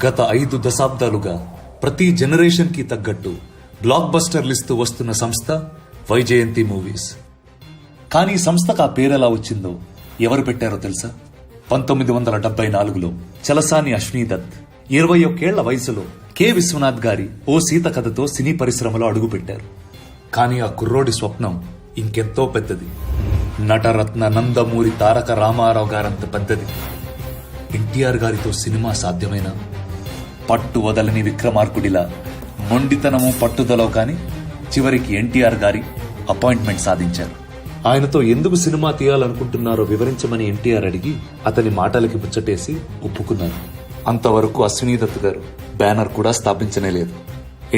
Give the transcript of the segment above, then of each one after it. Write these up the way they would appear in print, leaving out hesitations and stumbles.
గత 5 దశాబ్దాలుగా ప్రతి జనరేషన్ కి తగ్గట్టు బ్లాక్ బస్టర్లిస్తూ వస్తున్న సంస్థ వైజయంతి మూవీస్. కానీ సంస్థకు ఆ పేరెలా వచ్చిందో ఎవరు పెట్టారో తెలుసా? 1974లో చలసాని అశ్వినీ దత్ 21 వయసులో కె విశ్వనాథ్ గారి ఓ సీత కథతో సినీ పరిశ్రమలో అడుగుపెట్టారు. కానీ ఆ కుర్రోడి స్వప్నం ఇంకెంతో పెద్దది. నటరత్న నందమూరి తారక రామారావు గారంత పెద్దది. ఎన్టీఆర్ గారితో సినిమా సాధ్యమైనా పట్టు వదలని విక్రమార్కుడిలా మొండితనము పట్టుదల కాని చివరికి ఎన్టీఆర్ గారి అపాయింట్మెంట్ సాధించారు. ఆయనతో ఎందుకు సినిమా తీయాలనుకుంటున్నారో వివరించమని ఎన్టీఆర్ అడిగి అతని మాటలకి ముచ్చటేసి ఒప్పుకున్నారు. అంతవరకు అశ్వినీ దత్ గారు బ్యానర్ కూడా స్థాపించనే లేదు.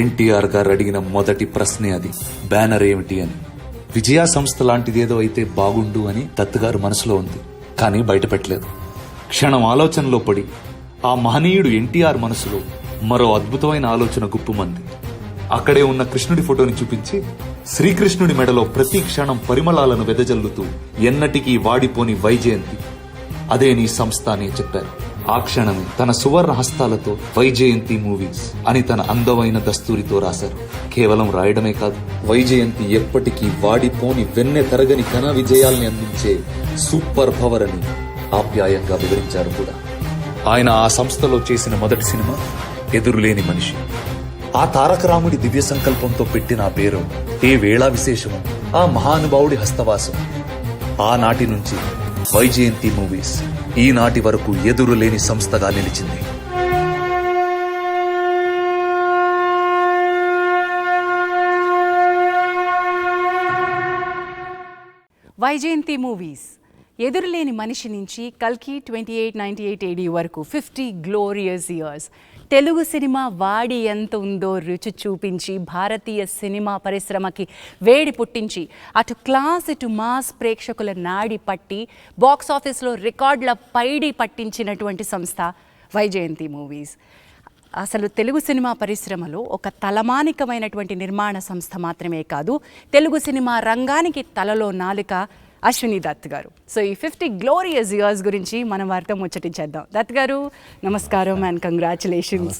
ఎన్టీఆర్ గారు అడిగిన మొదటి ప్రశ్నే అది, బ్యానర్ ఏమిటి అని. విజయ సంస్థ లాంటిదేదో అయితే బాగుండు అని దత్ గారు మనసులో ఉంది, కానీ బయటపెట్టలేదు. క్షణం ఆలోచనలో పడి ఆ మహనీయుడు ఎన్టీఆర్ మనసులో మరో అద్భుతమైన ఆలోచన గుప్పుమంది. అక్కడే ఉన్న కృష్ణుడి ఫోటోని చూపించి శ్రీకృష్ణుడి మెడలో ప్రతి క్షణం పరిమళాలను వెదజల్లుతూ ఎన్నటికీ వాడిపోని వైజయంతి, అదే నీ సంస్థ అని చెప్పారు. ఆ క్షణమే తన సువర్ణ హస్తాలతో వైజయంతి మూవీస్ అని తన అందమైన దస్తూరితో రాశారు. కేవలం రాయడమే కాదు, వైజయంతి ఎప్పటికీ వాడిపోని వెన్నె తరగని ఘన విజయాల్ని అందించే సూపర్ పవర్ అని ఆప్యాయంగా వివరించారు కూడా. ఆయన ఆ సంస్థలో చేసిన మొదటి సినిమా ఎదురులేని మనిషి. ఆ తారక రాముడి దివ్య సంకల్పంతో పెట్టిన ఆ పేరు, ఏ వేళా విశేషము, ఆ మహానుభావుడి హస్తవాసం. ఆనాటి నుంచి వైజయంతి మూవీస్ ఈనాటి వరకు ఎదురులేని సంస్థగా నిలిచింది. వైజయంతి మూవీస్ ఎదురులేని మనిషి నుంచి కల్కి 2898 AD వరకు 50 గ్లోరియస్ ఇయర్స్ తెలుగు సినిమా వాడి ఎంత ఉందో రుచి చూపించి భారతీయ సినిమా పరిశ్రమకి వేడి పుట్టించి అటు క్లాస్ ఇటు మాస్ ప్రేక్షకుల నాడి పట్టి బాక్స్ ఆఫీస్లో రికార్డుల పైడి పట్టించినటువంటి సంస్థ వైజయంతి మూవీస్. అసలు తెలుగు సినిమా పరిశ్రమలో ఒక తలమానికమైనటువంటి నిర్మాణ సంస్థ మాత్రమే కాదు, తెలుగు సినిమా రంగానికి తలలో నాలుక అశ్వినీ దత్ గారు. సో ఈ 50 గ్లోరియస్ ఇయర్స్ గురించి మనం వారితో ముచ్చటించేద్దాం. దత్ గారు నమస్కారం and congratulations.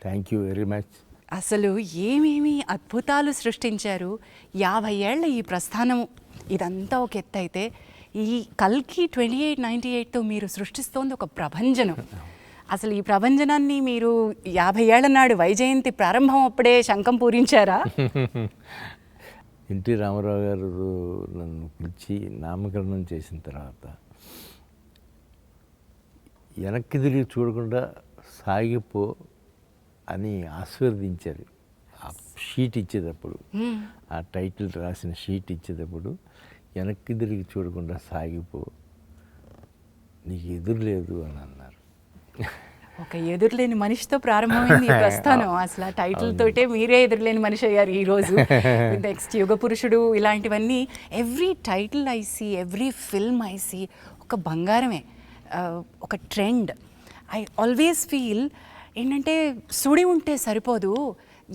Thank you very much. అసలు ఏమేమి అద్భుతాలు సృష్టించారు. 50 ఏళ్ల ఈ ప్రస్థానం ఇదంతా ఒక ఎత్తు అయితే, ఈ కల్కి 2898తో మీరు సృష్టిస్తోంది ఒక ప్రభంజనం. అసలు ఈ ప్రభంజనాన్ని మీరు 50 ఏళ్ల నాడు వైజయంతి ప్రారంభం అప్పుడే శంఖం పూరించారా? ఎన్టీ రామారావు గారు నన్ను పిలిచి నామకరణం చేసిన తర్వాత వెనక్కి తిరిగి చూడకుండా సాగిపో అని ఆశీర్వదించారు. ఆ షీట్ ఇచ్చేటప్పుడు, ఆ టైటిల్ రాసిన షీట్ ఇచ్చేటప్పుడు, వెనక్కి తిరిగి చూడకుండా సాగిపో, నీకు ఎదురు లేదు అని అన్నారు. ఒక ఎదురులేని మనిషితో ప్రారంభమైంది ఈ ప్రస్థానం. అసలు ఆ టైటిల్ తోటే మీరే ఎదురులేని మనిషి అయ్యారు ఈరోజు. నెక్స్ట్ యుగ పురుషుడు ఇలాంటివన్నీ, every title I see, every film I see ఒక బంగారమే, ఒక ట్రెండ్. ఐ ఆల్వేస్ ఫీల్ ఏంటంటే సుడి ఉంటే సరిపోదు,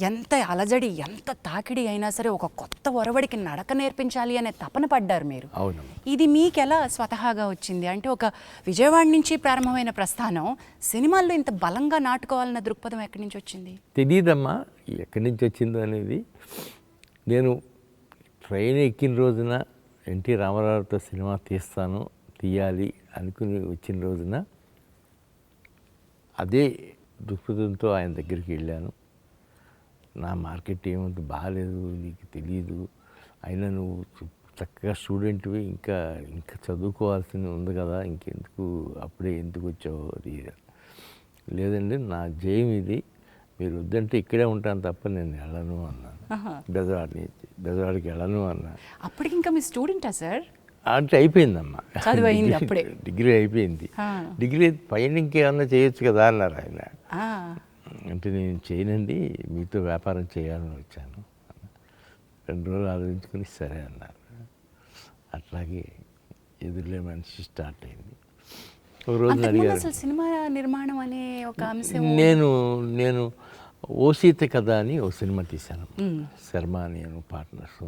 ఎంత అలజడి ఎంత తాకిడి అయినా సరే ఒక కొత్త ఒరవడికి నడక నేర్పించాలి అనే తపన పడ్డారు మీరు. ఇది మీకు ఎలా స్వతహాగా వచ్చింది? అంటే ఒక విజయవాడ నుంచి ప్రారంభమైన ప్రస్థానం సినిమాల్లో ఇంత బలంగా నాటుకోవాలన్న దృక్పథం ఎక్కడి నుంచి వచ్చింది? తెలియదమ్మా ఎక్కడి నుంచి వచ్చిందో అనేది. నేను ట్రైన్ ఎక్కిన రోజున ఎన్టీ రామారావుతో సినిమా తీయాలి అనుకుని వచ్చిన రోజున అదే దృక్పథంతో ఆయన దగ్గరికి వెళ్ళాను. నా మార్కెట్ ఏముంది, బాగాలేదు, నీకు తెలియదు, అయినా నువ్వు చక్కగా స్టూడెంట్వి, ఇంకా చదువుకోవాల్సింది ఉంది కదా, ఇంకెందుకు అప్పుడే ఎందుకు వచ్చావు? అది లేదండి, నా జయం ఇది, మీరు వద్దంటే ఇక్కడే ఉంటాను తప్ప నేను వెళ్ళను అన్నాను. బెజవాడికి వెళ్ళను అన్నాను. అప్పటికి ఇంకా మీ స్టూడెంటా సార్? అంటే అయిపోయిందమ్మా, అప్పుడే డిగ్రీ అయిపోయింది. డిగ్రీ పైన ఇంకేమన్నా చేయొచ్చు కదా అన్నారు ఆయన. అంటే నేను చేయనండి, మీతో వ్యాపారం చేయాలని వచ్చాను. 2 రోజులు ఆలోచించుకుని సరే అన్నారు. అట్లాగే ఎదురులే మనిషి స్టార్ట్ అయింది. ఒక రోజు అడిగారు, సినిమా నిర్మాణం అనే ఒక అంశం. నేను ఓ సీత కథ అని ఓ సినిమా తీశాను, శర్మ నేను పార్ట్నర్స్.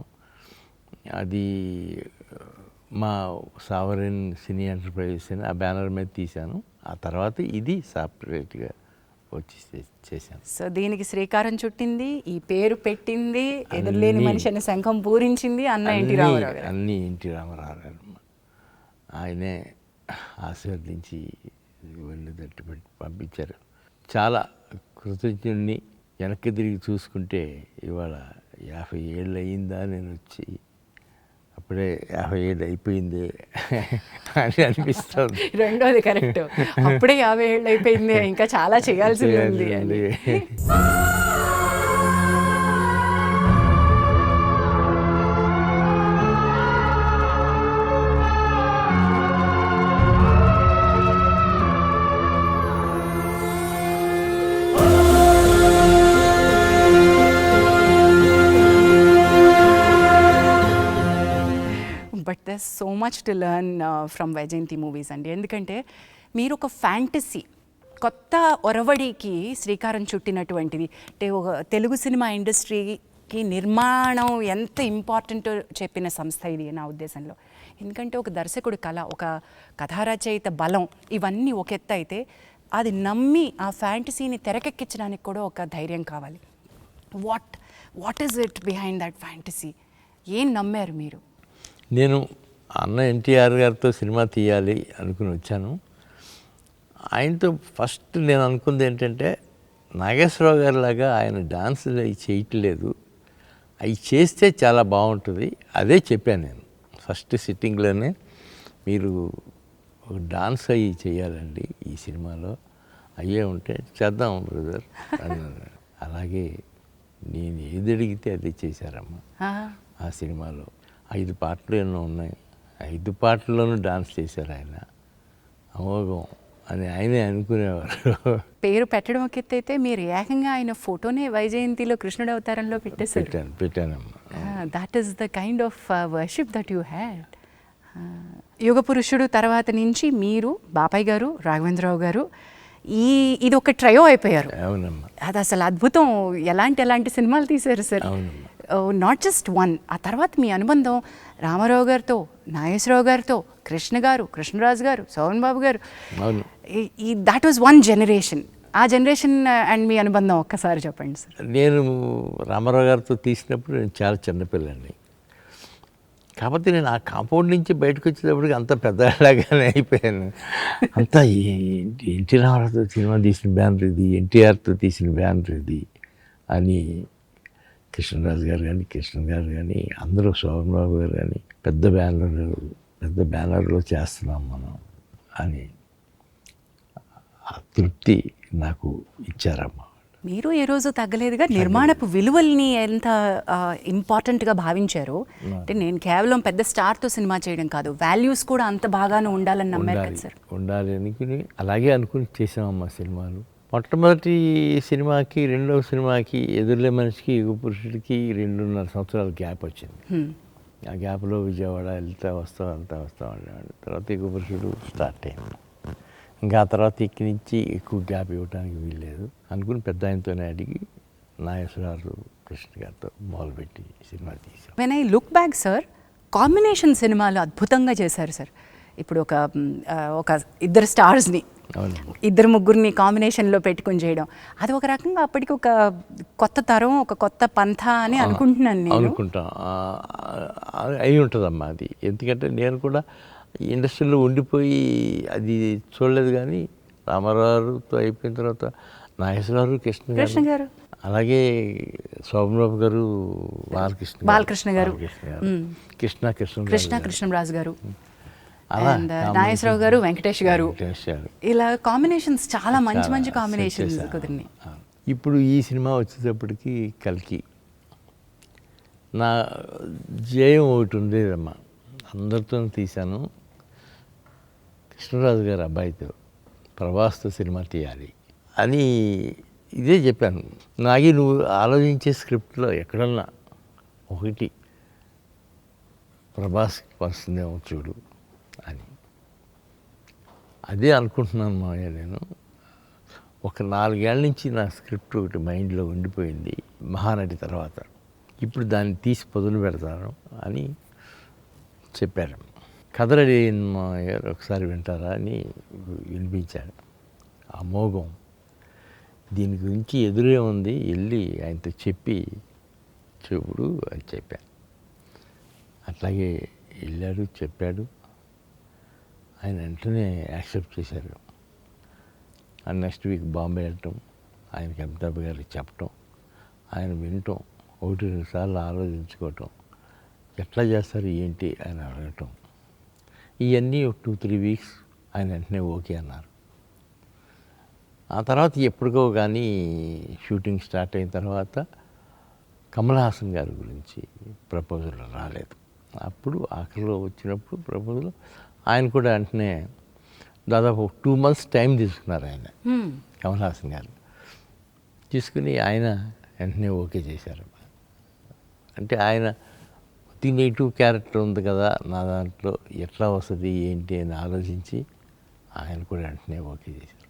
అది మా సావరెన్ సినీ ఎంటర్ప్రైజెస్ అని ఆ బ్యానర్ మీద తీశాను. ఆ తర్వాత ఇది సపరేట్గా వచ్చి చేశాను. సో దీనికి శ్రీకారం చుట్టింది, ఈ పేరు పెట్టింది, ఎదురులేని మనిషి అనే శంఖం పూరించింది అన్న ఎన్టీ రామారావు గారు. అన్నీ ఎన్టీ రామారావు గారు. ఆయనే ఆశీర్వదించి వెళ్ళి తట్టుబట్టి పంపించారు. చాలా కృతజ్ఞుడిని. వెనక్కి తిరిగి చూసుకుంటే ఇవాళ 50 ఏళ్ళు అయ్యిందా నేను వచ్చి, అప్పుడే 50 ఏళ్ళు అయిపోయింది అని అనిపిస్తుంది. రెండోది కరెక్ట్, అప్పుడే 50 ఏళ్ళు అయిపోయింది, ఇంకా చాలా చేయాల్సింది ఉంది అని. But there so much to learn from Vyjayanthi Movies అండి. ఎందుకంటే మీరు ఒక ఫ్యాంటసీ కొత్త ఒరవడికి శ్రీకారం చుట్టినటువంటిది. అంటే ఒక తెలుగు సినిమా ఇండస్ట్రీకి నిర్మాణం ఎంత ఇంపార్టెంటో చెప్పిన సంస్థ ఇది నా ఉద్దేశంలో. ఎందుకంటే ఒక దర్శకుడి కళ, ఒక కథారచయిత బలం, ఇవన్నీ ఒక ఎత్తు అయితే అది నమ్మి ఆ ఫ్యాంటసీని తెరకెక్కించడానికి కూడా ఒక ధైర్యం కావాలి. What is it behind that fantasy? ఏం నమ్మారు మీరు? నేను అన్న ఎన్టీఆర్ గారితో సినిమా తీయాలి అనుకుని వచ్చాను. ఆయనతో ఫస్ట్ నేను అనుకుంది ఏంటంటే, నాగేశ్వరరావు గారి లాగా ఆయన డాన్సులు అవి చేయట్లేదు, అవి చేస్తే చాలా బాగుంటుంది. అదే చెప్పాను నేను ఫస్ట్ సిట్టింగ్లోనే, మీరు ఒక డాన్స్ అవి చేయాలండి ఈ సినిమాలో, అయ్యే ఉంటే చేద్దాం బ్రదర్ అన్నాను. అలాగే నేను ఏది అడిగితే అదే చేశారమ్మా. ఆ సినిమాలో 5 పాటలు ఎన్నో ఉన్నాయి, 5 పాటల్లోనూ డాన్స్ చేశారు ఆయన. అమోఘం అని ఆయనే అనుకునేవారు. పేరు పెట్టడం ఒక ఎత్తు అయితే మీరు ఏకంగా ఆయన ఫోటోనే వైజయంతిలో కృష్ణుడి అవతారంలో పెట్టేశారు. పెట్టానమ్మా. That is the kind of worship that you had. యుగ పురుషుడు తర్వాత నుంచి మీరు, బాపయ్య గారు, రాఘవేంద్రరావు గారు, ఇది ఒక ట్రయో అయిపోయారు. అవునమ్మా. అది అసలు అద్భుతం. ఎలాంటి సినిమాలు తీశారు సార్. అవునమ్మా. Not just one. ఆ తర్వాత మీ అనుబంధం రామారావు గారితో, నాగేశ్వరరావు గారితో, కృష్ణ గారు, కృష్ణరాజు గారు, సోమన్ బాబు గారు, దాట్ వాజ్ వన్ జనరేషన్. ఆ జనరేషన్ అండ్ మీ అనుబంధం ఒక్కసారి చెప్పండి సార్. నేను రామారావు గారితో తీసినప్పుడు నేను చాలా చిన్నపిల్లండి. కాకపోతే నేను ఆ కాంపౌండ్ నుంచి బయటకు వచ్చేటప్పటికి అంత పెద్దలాగానే అయిపోయాను. అంతా ఎన్టీ రామారావుతో సినిమా తీసిన బ్యానర్ ఇది, ఎన్టీఆర్తో తీసిన బ్యానర్ ఇది అని కృష్ణరాజు గారు కానీ, కృష్ణ గారు కానీ, అందరూ, శోభన్ బాబు గారు కానీ, పెద్ద బ్యానర్లో చేస్తున్నాం మనం అని ఆ తృప్తి నాకు ఇచ్చారమ్మా. మీరు ఏ రోజు తగ్గలేదుగా. నిర్మాణపు విలువల్ని ఎంత ఇంపార్టెంట్గా భావించారో. అంటే నేను కేవలం పెద్ద స్టార్తో సినిమా చేయడం కాదు, వాల్యూస్ కూడా అంత బాగానే ఉండాలని నమ్మారు కదా సార్. ఉండాలి అనుకుని అలాగే అనుకుని చేసామమ్మా సినిమాలు. మొట్టమొదటి సినిమాకి, రెండవ సినిమాకి, ఎదురులే మనిషికి, యుగ పురుషుడికి 2.5 సంవత్సరాల గ్యాప్ వచ్చింది. ఆ గ్యాప్లో విజయవాడ వెళ్తా వస్తాం అనేవాడు. తర్వాత యుగ పురుషుడు స్టార్ట్ అయింది. ఇంకా ఆ తర్వాత ఇక్కడి నుంచి ఎక్కువ గ్యాప్ ఇవ్వడానికి వీల్లేదు అనుకుని పెద్ద ఆయనతోనే అడిగి నాగేశ్వరరావు, కృష్ణ గారితో మొదలుపెట్టి సినిమా తీసాం. When I look back sir, combination సినిమాలు అద్భుతంగా చేశారు సార్. ఇప్పుడు ఒక ఇద్దరు స్టార్స్ని, ఇద్దరు ముగ్గురిని కాంబినేషన్లో పెట్టుకుని చేయడం, అది ఒక రకంగా అప్పటికి ఒక కొత్త తరం, ఒక కొత్త పంథ అని అనుకుంటున్నాను నేను. అనుకుంటాం అయి ఉంటుందమ్మా అది. ఎందుకంటే నేను కూడా ఇండస్ట్రీలో ఉండిపోయి అది చూడలేదు. కానీ రామారావుతో అయిపోయిన తర్వాత నాగేశ్వరరావు, కృష్ణ గారు, అలాగే శోభన్ గారు, బాలకృష్ణ గారు, కృష్ణరాజు గారు, నాగేశ్వరరావు గారు, వెంకటేష్ గారు, ఇలా కాంబినేషన్స్ చాలా మంచి కాంబినేషన్స్ కుదిరినాయి. ఇప్పుడు ఈ సినిమా వచ్చేటప్పటికి కల్కి నా జయం ఒకటి ఉండేదమ్మా. అందరితో తీశాను. కృష్ణరాజు గారు అబ్బాయితో, ప్రభాస్తో సినిమా తీయాలి అని ఇదే చెప్పాను. నాగి నువ్వు ఆలోచించే స్క్రిప్ట్లో ఎక్కడన్నా ఒకటి ప్రభాస్కి వస్తుందేమో చూడు అని. అదే అనుకుంటున్నాను మావయ్య. నేను ఒక 4 ఏళ్ళ నుంచి నా స్క్రిప్ట్ ఒకటి మైండ్లో ఉండిపోయింది మహానటి తర్వాత. ఇప్పుడు దాన్ని తీసి పొదులు పెడతాను అని చెప్పారు. కథ రెడీ అయింది మావయ్య, ఒకసారి వింటారా అని వినిపించాను. అమోఘం. దీని గురించి ఎదురే ఉంది, వెళ్ళి ఆయనతో చెప్పి చూడు అని చెప్పాను. అట్లాగే వెళ్ళాడు, చెప్పాడు. ఆయన వెంటనే యాక్సెప్ట్ చేశారు. అండ్ నెక్స్ట్ వీక్ బాంబే వెళ్ళటం, ఆయనకి అమితాబ్ గారికి చెప్పటం, ఆయన వినటం, 1-2 సార్లు ఆలోచించుకోవటం, ఎట్లా చేస్తారు ఏంటి అని అడగటం, ఇవన్నీ ఒక 2-3 వీక్స్ ఆయన వెంటనే ఓకే అన్నారు. ఆ తర్వాత ఎప్పటికో కానీ షూటింగ్ స్టార్ట్ అయిన తర్వాత కమల్ హాసన్ గారి గురించి ప్రపోజల్ రాలేదు. అప్పుడు ఆఖరిలో వచ్చినప్పుడు ప్రపోజల్ ఆయన కూడా వెంటనే దాదాపు 2 months టైం తీసుకున్నారు ఆయన, కమల్ హాసన్ గారు. తీసుకుని ఆయన వెంటనే ఓకే చేశారు. అంటే ఆయన నెగిటివ్ క్యారెక్టర్ ఉంది కదా నా దాంట్లో, ఎట్లా వస్తుంది ఏంటి అని ఆలోచించి ఆయన కూడా వెంటనే ఓకే చేశారు.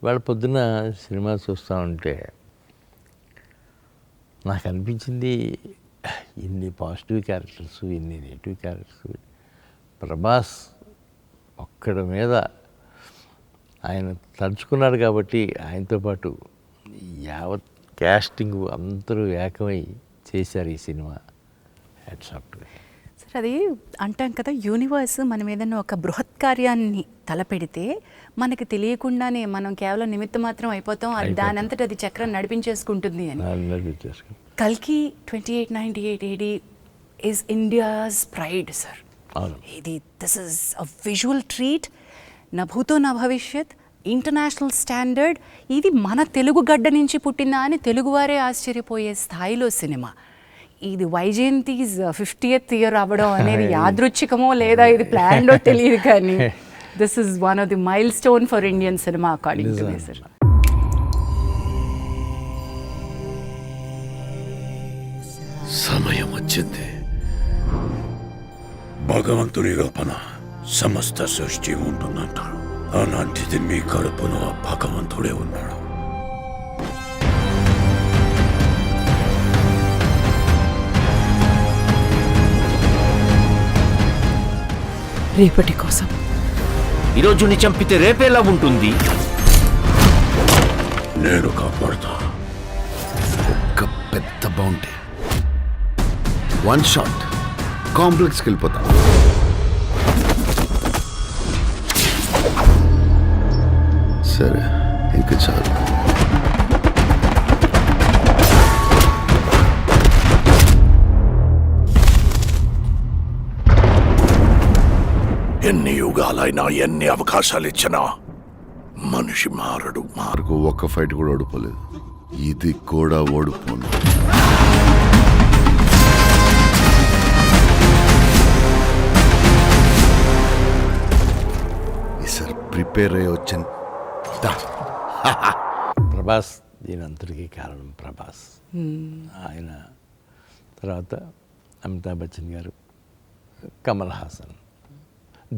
వాళ్ళ పొద్దున్న సినిమా చూస్తూ ఉంటే నాకు అనిపించింది, ఇన్ని పాజిటివ్ క్యారెక్టర్స్, ఇన్ని నెగిటివ్ క్యారెక్టర్స్, ప్రభాస్ ఒక్కడ మీద ఆయన తలుచుకున్నాడు కాబట్టి ఆయనతో పాటు యావత్ క్యాస్టింగ్ అందరూ ఏకమై చేశారు ఈ cinema. Hats off to. Sir, అది అంటాం కదా, యూనివర్స్ మనం ఏదైనా ఒక బృహత్ కార్యాన్ని తలపెడితే మనకి తెలియకుండానే మనం కేవలం నిమిత్త మాత్రం అయిపోతాం, అది దాని అంతటా అది చక్రం నడిపించేసుకుంటుంది అని. కల్కి 2898 AD is India's pride sir. ఇది this is a visual treat, నా భూతో నా భవిష్యత్, ఇంటర్నేషనల్ స్టాండర్డ్. ఇది మన తెలుగు గడ్డ నుంచి పుట్టిందా అని తెలుగువారే ఆశ్చర్యపోయే స్థాయిలో సినిమా. ఇది వైజయంతిస్ 50th year అవ్వడం అనేది యాదృచ్ఛికమో లేదా ఇది ప్లాన్లో తెలియదు, కానీ this is one of the mile stone for Indian cinema according to me sir. సమయం వచ్చింది. భగవంతుని రూపణ సమస్త సృష్టి ఉంటుందంటారు. అలాంటిది మీ కడుపులో భగవంతుడే ఉన్నాడు. రేపటి కోసం ఈరోజు నీ చంపితే రేపేలా ఉంటుంది? నేను కాపాడుతా. ఒక్క పెద్ద బౌంటీ, 1 shot కాంప్లెక్స్కి వెళ్ళిపోతా. సరే, ఇంక చాలు. ఎన్ని యుగాలైనా ఎన్ని అవకాశాలు ఇచ్చినా మనిషి మారడు. నాకు ఒక్క ఫైట్ కూడా ఓడిపోలేదు, ఇది కూడా ఓడిపోను. ఈసారి ప్రిపేర్ అయ్యి వచ్చాను. ప్రభాస్ దీని అంతటికీ కారణం ప్రభాస్. ఆయన తర్వాత అమితాబ్ బచ్చన్ గారు, కమల్ హాసన్,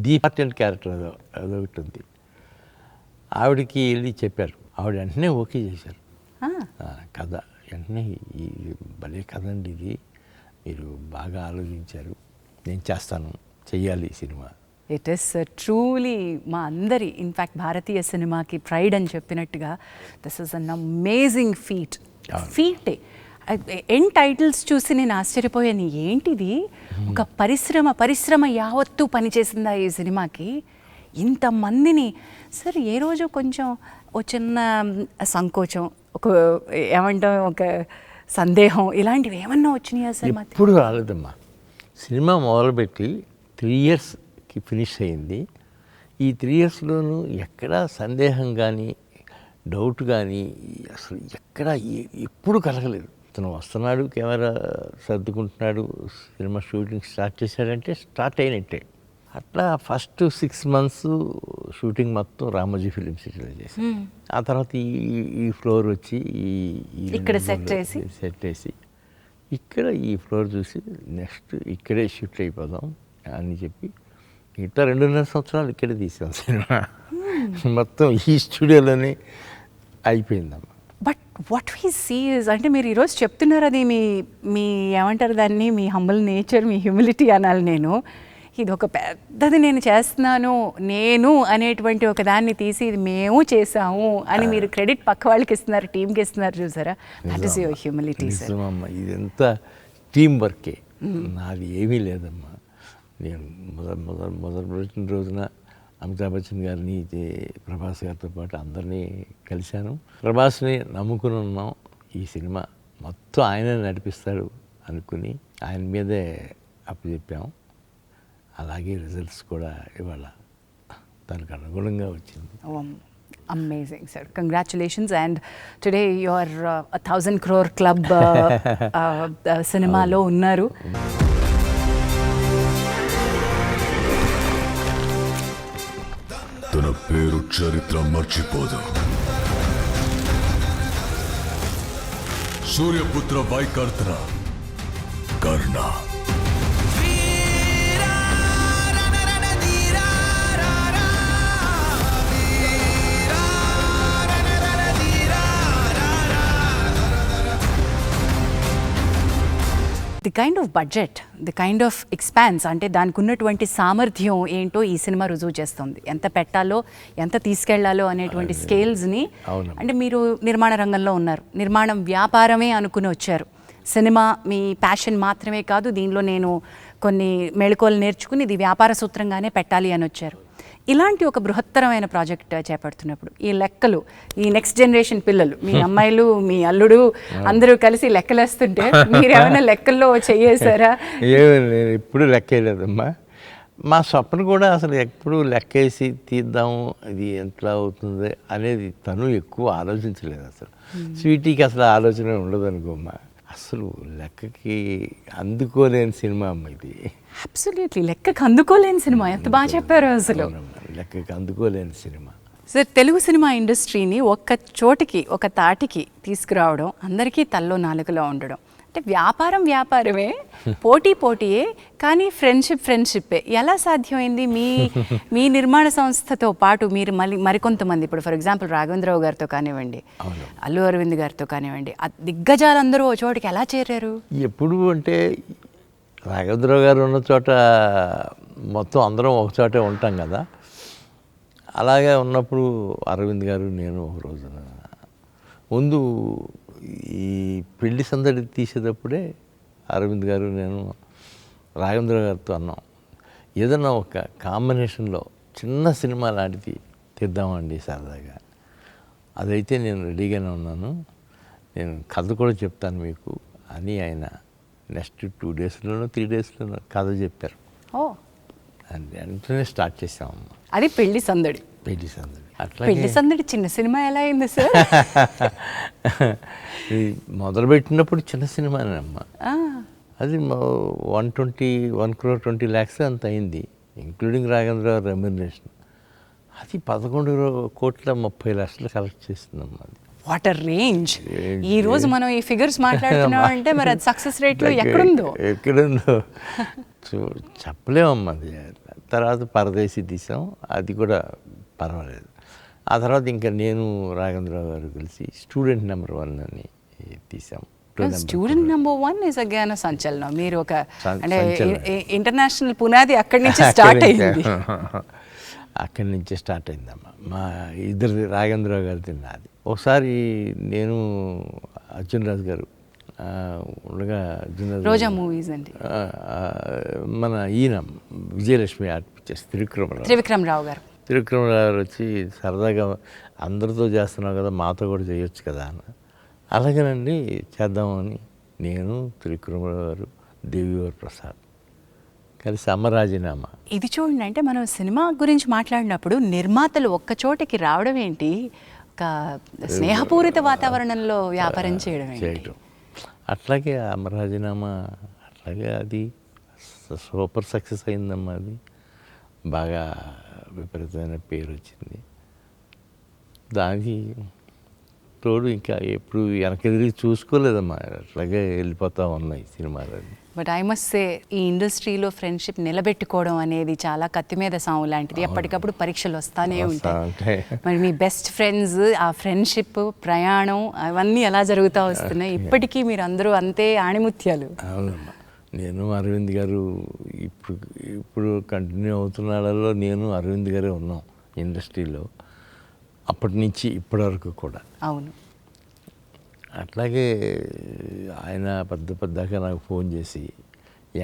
దీపార్టెంట్ క్యారెక్టర్ అదొకటి ఉంది. ఆవిడకి వెళ్ళి చెప్పారు, ఆవిడ వెంటనే ఓకే చేశారు. కథ వెంటనే ఈ భలే కథ అండి, ఇది మీరు బాగా ఆలోచించారు, నేను చేస్తాను, చెయ్యాలి ఈ సినిమా. ఇట్ ఈస్ ట్రూలీ మా అందరి, ఇన్ఫ్యాక్ట్ భారతీయ సినిమాకి ప్రైడ్ అని చెప్పినట్టుగా దిస్ ఇస్ అన్ అమేజింగ్ ఫీటే. ఎండ్ టైటిల్స్ చూసి నేను ఆశ్చర్యపోయాను, ఏంటిది ఒక పరిశ్రమ యావత్తు పనిచేసిందా ఈ సినిమాకి, ఇంతమందిని. సార్, ఏ రోజు కొంచెం ఒక చిన్న సంకోచం, ఒక ఏమంటాం, ఒక సందేహం, ఇలాంటివి ఏమన్నా వచ్చినాయా సార్? ఎప్పుడు రాలేదమ్మా. సినిమా మొదలుపెట్టి 3 yearsకి ఫినిష్ అయింది. ఈ 3 yearsలోనూ ఎక్కడా సందేహం కానీ డౌట్ కానీ అసలు ఎక్కడా ఎప్పుడు కలగలేదు. అతను వస్తున్నాడు, కెమెరా సర్దుకుంటున్నాడు, సినిమా షూటింగ్ స్టార్ట్ చేశాడంటే స్టార్ట్ అయినట్టే. అట్లా ఫస్ట్ 6 months షూటింగ్ మొత్తం రామోజీ ఫిలిం సిటీలో చేశాను. ఆ తర్వాత ఈ ఫ్లోర్ వచ్చి ఇక్కడ సెట్ చేసి ఇక్కడ ఈ ఫ్లోర్ చూసి నెక్స్ట్ ఇక్కడే షిఫ్ట్ అయిపోదాం అని చెప్పి మిగతా 2.5 సంవత్సరాలు ఇక్కడే తీసాం సినిమా. మొత్తం ఈ స్టూడియోలోనే అయిపోయిందమ్మా. But what we see is, అంటే మీరు ఈరోజు చెప్తున్నారు, అది మీ ఏమంటారు దాన్ని, మీ హంబుల్ నేచర్, మీ హ్యూమిలిటీ అనాలి నేను. ఇది ఒక పెద్దది నేను చేస్తున్నాను నేను అనేటువంటి ఒక దాన్ని తీసి ఇది మేము చేసాము అని మీరు క్రెడిట్ పక్క వాళ్ళకి ఇస్తున్నారు, టీంకి ఇస్తున్నారు చూసారా. That is your humility sir. నిజమమ్మా, ఇదంతా టీం వర్కే, నాది ఏమీ లేదమ్మా. నేను మొదటి రోజున అమితాబ్ బచ్చన్ గారిని, ప్రభాస్ గారితో పాటు అందరినీ కలిశాను. ప్రభాస్ని నమ్ముకుని ఉన్నాం, ఈ సినిమా మొత్తం ఆయనే నడిపిస్తాడు అనుకుని ఆయన మీదే అప్పచెప్పాం. అలాగే రిజల్ట్స్ కూడా ఇవాళ దానికి అనుగుణంగా వచ్చింది. Amazing, sir. Congratulations. And today you're 1,000 crore club సినిమాలో ఉన్నారు. తన పేరు చరిత్ర మర్చిపోదు. Suryaputra Vaikartana Karna. The kind of budget, the kind of expanse, అంటే దానికి ఉన్నటువంటి సామర్థ్యం ఏంటో ఈ సినిమా రుజువు చేస్తుంది. ఎంత పెట్టాలో, ఎంత తీసుకెళ్లాలో అనేటువంటి స్కేల్స్ని. అంటే మీరు నిర్మాణ రంగంలో ఉన్నారు, నిర్మాణం వ్యాపారమే అనుకుని వచ్చారు. సినిమా మీ ప్యాషన్ మాత్రమే కాదు, దీనిలో నేను కొన్ని మెళకువలు నేర్చుకుని ఇది వ్యాపార సూత్రంగానే పెట్టాలి అని వచ్చారు. ఇలాంటి ఒక బృహత్తరమైన ప్రాజెక్ట్ చేపడుతున్నప్పుడు ఈ లెక్కలు, ఈ నెక్స్ట్ జనరేషన్ పిల్లలు, మీ అమ్మాయిలు, మీ అల్లుడు అందరూ కలిసి లెక్కలేస్తుంటే మీరు ఏమైనా లెక్కల్లో చేయేసారా? నేను ఎప్పుడు లెక్కేయలేదమ్మా. మా స్వప్న కూడా అసలు ఎప్పుడు లెక్కేసి తీద్దాము, ఇది ఎట్లా అవుతుంది అనేది తను ఎక్కువ ఆలోచించలేదు. అసలు స్వీటీకి అసలు ఆలోచన ఉండదు అనుకోమ్మా. అసలు లెక్కకి అందుకోలేని సినిమా అమ్మ ఇది. అబ్సల్యూట్లీ, లెక్కకి అందుకోలేని సినిమా. ఎంత బాగా చెప్పారు అసలు. లెక్కకి అందుకోలేని సినిమా. సార్, తెలుగు సినిమా ఇండస్ట్రీని ఒక్క చోటికి, ఒక తాటికి తీసుకురావడం, అందరికీ తల్లో నాలుగులో ఉండడం, అంటే వ్యాపారం వ్యాపారమే, పోటీ పోటీయే, కానీ ఫ్రెండ్షిప్పే. ఎలా సాధ్యమైంది? మీ నిర్మాణ సంస్థతో పాటు మీరు మరికొంతమంది, ఇప్పుడు ఫర్ ఎగ్జాంపుల్ రాఘవేంద్రరావు గారితో కానివ్వండి, అల్లు అరవింద్ గారితో కానివ్వండి, ఆ దిగ్గజాలందరూ ఓ చోటికి ఎలా చేరారు? ఎప్పుడు అంటే రాఘవేంద్రరావు గారు ఉన్న చోట మొత్తం అందరం ఒక చోటే ఉంటాం కదా. అలాగే ఉన్నప్పుడు అరవింద్ గారు, నేను ఒక రోజున ముందు ఈ పెళ్లి సందడి తీసేటప్పుడే అరవింద్ గారు, నేను రాఘవేంద్రరావు గారితో అన్నాం, ఏదన్నా ఒక కాంబినేషన్లో చిన్న సినిమా లాంటిది తీద్దామండి సరదాగా. అదైతే నేను రెడీగానే ఉన్నాను, నేను కథ కూడా చెప్తాను మీకు అని ఆయన నెక్స్ట్ 2 డేస్లోనో 3 డేస్లోనో కథ చెప్పారు. వెంటనే స్టార్ట్ చేసామమ్మ. అది పెళ్లి సందడి. అట్లా పెళ్లి సందడి చిన్న సినిమా ఎలా అయింది సార్? మొదలుపెట్టినప్పుడు చిన్న సినిమానేనమ్మా. అది 1 crore 20 lakhs అంత అయింది, ఇంక్లూడింగ్ రాఘవేంద్రరావు రెమ్యునరేషన్. అది 11,30,00,000 కలెక్ట్ చేస్తుందమ్మా. అది వాట్ అ రేంజ్. ఈ రోజు మనం ఈ ఫిగర్స్ మాట్లాడుతున్నాం అంటే మరి అది సక్సెస్ రేట్లో ఎక్కడుందో చెప్పలేమమ్మా. అది తర్వాత పరదేశీ తీసాం, అది కూడా పర్వాలేదు. ఆ తర్వాత ఇంకా నేను రాఘవేంద్రరావు గారు కలిసి స్టూడెంట్ నెంబర్ 1 అని తీసాం. స్టూడెంట్ నెంబర్ 1 ఇస్ అగైన్ సంచలనం. మీరు ఒక అంటే ఇంటర్నేషనల్ పునాది అక్కడి నుంచి స్టార్ట్ అయింది. అక్కడి నుంచే స్టార్ట్ అయిందమ్మా. మా ఇద్దరిది, రాఘవేంద్రరావు గారిది నాది. ఒకసారి నేను అర్జున్ రాజు గారు ఉండగా, రోజా మూవీస్ అండి, మన ఈయన విజయలక్ష్మి ఆర్ట్ పిక్చర్స్ త్రివిక్రమరావు గారు వచ్చి సరదాగా అందరితో చేస్తున్నావు కదా, మాతో కూడా చేయొచ్చు కదా అన్న. అలాగేనండి చేద్దామని నేను, త్రివిక్రమరావు గారు, దేవివర్ ప్రసాద్ కలిసి అమరాజీనామా. ఇది చూడండి, అంటే మనం సినిమా గురించి మాట్లాడినప్పుడు నిర్మాతలు ఒక్క చోటకి రావడం ఏంటి, ఒక స్నేహపూరిత వాతావరణంలో వ్యాపారం చేయడం. అట్లాగే అమరాజీనామా, అట్లాగే అది సూపర్ సక్సెస్ అయిందమ్మా. అది బాగా విపరీతమైన పేరు వచ్చింది. దానికి తోడు ఇంకా ఎప్పుడు వెనకెదిరి చూసుకోలేదమ్మా, అట్లాగే వెళ్ళిపోతూ ఉన్నాయి సినిమాలు. బట్ ఐ మస్ట్ సే, ఈ ఇండస్ట్రీలో ఫ్రెండ్షిప్ నిలబెట్టుకోవడం అనేది చాలా కత్తి మీద సాము లాంటిది. ఎప్పటికప్పుడు పరీక్షలు వస్తానే ఉంటాయి. మరి మీ బెస్ట్ ఫ్రెండ్స్, ఆ ఫ్రెండ్షిప్, ప్రయాణం, అవన్నీ ఎలా జరుగుతూ వస్తున్నాయి? ఇప్పటికీ మీరు అందరూ అంతే ఆణిముత్యాలు. అవునమ్మా, నేను అరవింద్ గారు ఇప్పుడు కంటిన్యూ అవుతున్నాళ్ళలో నేను అరవింద్ గారే ఉన్నాం ఇండస్ట్రీలో, అప్పటి నుంచి ఇప్పటి వరకు కూడా. అవును. అట్లాగే ఆయన పెద్దగా నాకు ఫోన్ చేసి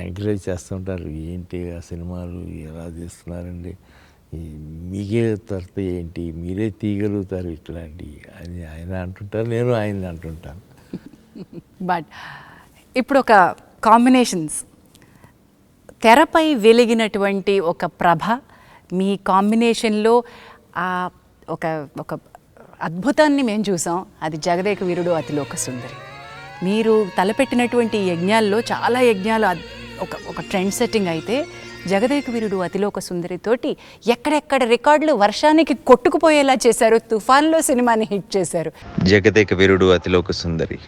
ఎంకరేజ్ చేస్తుంటారు. ఏంటి ఆ సినిమాలు ఎలా తీస్తున్నారండి, మీకే తర్వాత ఏంటి, మీరే తీయగలుగుతారు ఇట్లాంటి అని ఆయన అంటుంటారు, నేను ఆయన అంటుంటాను. బట్ ఇప్పుడు ఒక కాంబినేషన్స్, తెరపై వెలిగినటువంటి ఒక ప్రభ మీ కాంబినేషన్లో ఒక ఒక అద్భుతాన్ని మేము చూసాం. అది జగదేక వీరుడు అతిలోక సుందరి. మీరు తలపెట్టినటువంటి యజ్ఞాల్లో చాలా యజ్ఞాలు ఒక ట్రెండ్ సెట్టింగ్ అయితే, జగదేక వీరుడు అతిలోక సుందరితోటి ఎక్కడెక్కడ రికార్డులు వర్షానికి కొట్టుకుపోయేలా చేశారు. తుఫాన్లో సినిమాని హిట్ చేశారు. జగదేక వీరుడు అతిలోక సుందరి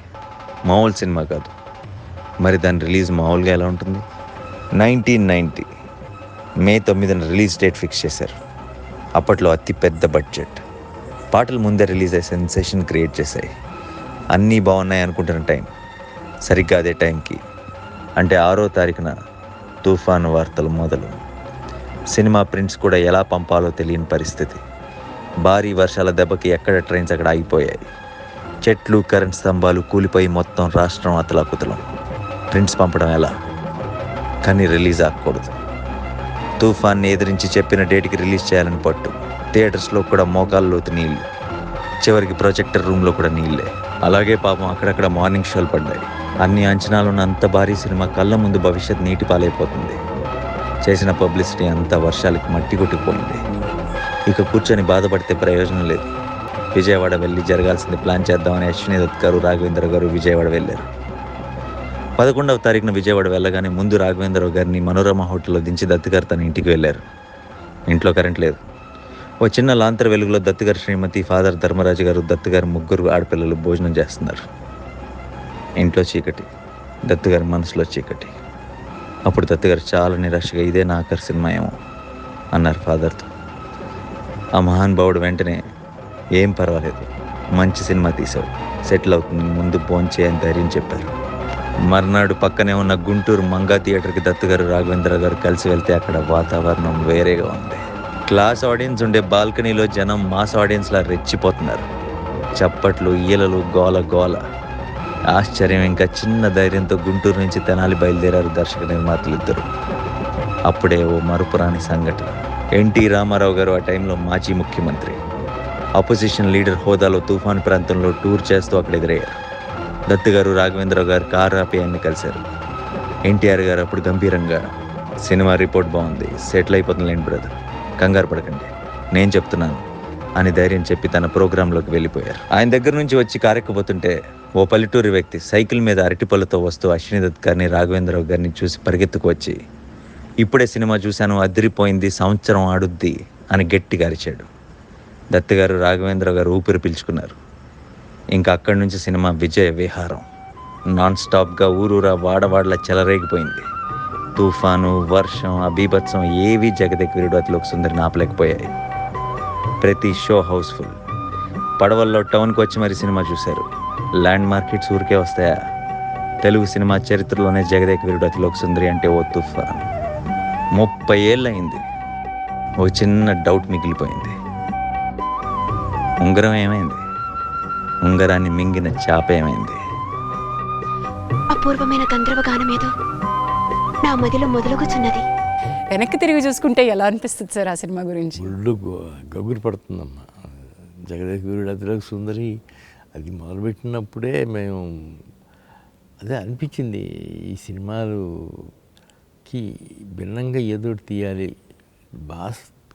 మామూలు సినిమా కాదు. మరి దాని రిలీజ్ మామూలుగా ఎలా ఉంటుంది? 1990 మే 9న రిలీజ్ డేట్ ఫిక్స్ చేశారు. అప్పట్లో అతి పెద్ద బడ్జెట్, పాటలు ముందే రిలీజ్ అయ్యి సెన్సేషన్ క్రియేట్ చేశాయి. అన్నీ బాగున్నాయి అనుకుంటున్న టైం, సరిగ్గా అదే టైంకి అంటే 6వ తారీఖున తుఫాను వార్తలు మొదలు. సినిమా ప్రింట్స్ కూడా ఎలా పంపాలో తెలియని పరిస్థితి. భారీ వర్షాల దెబ్బకి ఎక్కడ ట్రైన్స్ అక్కడ ఆగిపోయాయి. చెట్లు, కరెంట్ స్తంభాలు కూలిపోయి మొత్తం రాష్ట్రం అతలాకుతలం. ప్రింట్స్ పంపడం ఎలా? కానీ రిలీజ్ అవ్వకూడదు. తుఫాన్ని ఎదిరించి చెప్పిన డేట్కి రిలీజ్ చేయాలని పట్టు. థియేటర్స్లో కూడా మోకాళ్ళ లోతు నీళ్ళు, చివరికి ప్రొజెక్టర్ రూమ్లో కూడా నీళ్ళే. అలాగే పాపం అక్కడక్కడ మార్నింగ్ షోలు పడ్డాయి. అన్ని అంచనాలున్న అంత భారీ సినిమా కళ్ళ ముందు భవిష్యత్ నీటి పాలైపోతుంది. చేసిన పబ్లిసిటీ అంతా వర్షాలకి మట్టి కొట్టుకుపోయింది. ఇక కూర్చొని బాధపడితే ప్రయోజనం లేదు. విజయవాడ వెళ్ళి జరగాల్సింది ప్లాన్ చేద్దామని అశ్విని దత్ గారు, రాఘవేంద్ర గారు విజయవాడ వెళ్ళారు. 11వ తారీఖున విజయవాడ వెళ్ళగానే ముందు రాఘవేంద్రరావు గారిని మనోరమ హోటల్లో దించి దత్ గారు తన ఇంటికి వెళ్ళారు. ఇంట్లో కరెంట్ లేదు. ఓ చిన్న లాంతర్ వెలుగులో దత్ గారు, శ్రీమతి, ఫాదర్ ధర్మరాజు గారు, దత్ గారు ముగ్గురు ఆడపిల్లలు భోజనం చేస్తున్నారు. ఇంట్లో చీకటి, దత్ గారి మనసులో చీకటి. అప్పుడు దత్ గారు చాలా నిరాశగా, ఇదే నా ఆఖరి సినిమా ఏమో అన్నారు ఫాదర్తో. ఆ మహానుభావుడు వెంటనే, ఏం పర్వాలేదు, మంచి సినిమా తీసావు, సెటిల్ అవుతుంది, ముందు భోంచే అని ధైర్యం చెప్పారు. మర్నాడు పక్కనే ఉన్న గుంటూరు మంగా థియేటర్కి దత్ గారు, రాఘవేంద్ర గారు కలిసి వెళ్తే అక్కడ వాతావరణం వేరేగా ఉంది. క్లాస్ ఆడియన్స్ ఉండే బాల్కనీలో జనం మాస్ ఆడియన్స్లా రెచ్చిపోతున్నారు. చప్పట్లు, ఈలలు, గోల గోల. ఆశ్చర్యం ఇంకా చిన్న ధైర్యంతో గుంటూరు నుంచి తెనాలి బయలుదేరారు దర్శక నిర్మాతలు ఇద్దరు. అప్పుడే ఓ మరుపురాని సంఘటన. ఎన్టీ రామారావు గారు ఆ టైంలో మాజీ ముఖ్యమంత్రి, అపోజిషన్ లీడర్ హోదాలో తుఫాన్ ప్రాంతంలో టూర్ చేస్తూ అక్కడ ఎదురయ్యారు. దత్ గారు, రాఘవేంద్రరావు గారు కారు ఆపి ఆయన్ని కలిశారు. ఎన్టీఆర్ గారు అప్పుడు గంభీరంగా, సినిమా రిపోర్ట్ బాగుంది, సెటిల్ అయిపోతుందిలేండి బ్రదర్, కంగారు పడకండి, నేను చెప్తున్నాను అని ధైర్యం చెప్పి తన ప్రోగ్రాంలోకి వెళ్ళిపోయారు. ఆయన దగ్గర నుంచి వచ్చి కారెక్కబోతుంటే ఓ పల్లెటూరి వ్యక్తి సైకిల్ మీద అరటిపళ్ళతో వస్తూ అశ్విని దత్ గారిని, రాఘవేంద్రరావు గారిని చూసి పరిగెత్తుకు వచ్చి, ఇప్పుడే సినిమా చూశాను, అదిరిపోయింది, సంవత్సరం ఆడుద్ది అని గట్టిగా అరిచాడు. దత్ గారు, రాఘవేంద్రరావు గారు ఊపిరి పీల్చుకున్నారు. ఇంకా అక్కడి నుంచి సినిమా విజయ విహారం. నాన్ స్టాప్గా ఊరూరా వాడవాడలా చెలరేగిపోయింది. తుఫాను, వర్షం, అబీభత్సం ఏవీ జగదేక వీరుడు అతిలోక సుందరిని ఆపలేకపోయాయి. ప్రతి షో హౌస్ఫుల్. పడవల్లో టౌన్కి వచ్చి మరి సినిమా చూశారు. ల్యాండ్ మార్కెట్స్ ఊరికే వస్తాయా? తెలుగు సినిమా చరిత్రలోనే జగదేక వీరుడు అతిలోక సుందరి అంటే ఓ తుఫాన్. 30 ఏళ్ళయింది. ఓ చిన్న డౌట్ మిగిలిపోయింది. ఉంగరం ఏమైంది? ఉంగరాన్ని మింగిన చాప ఏమైంది? అపూర్వమైన గంధర్వ గానమేదో నా మదిలో మొదలుగుచున్నది. వెనక్కి తిరిగి చూసుకుంటే ఎలా అనిపిస్తుంది సార్ ఆ సినిమా గురించి? ఒళ్ళు గగురు పడుతుందమ్మా. జగదేక వీరుడు అతిలోక సుందరి అది మొదలుపెట్టినప్పుడే మేము అదే అనిపించింది, ఈ సినిమాలుకి భిన్నంగా ఏదో తీయాలి, బాగా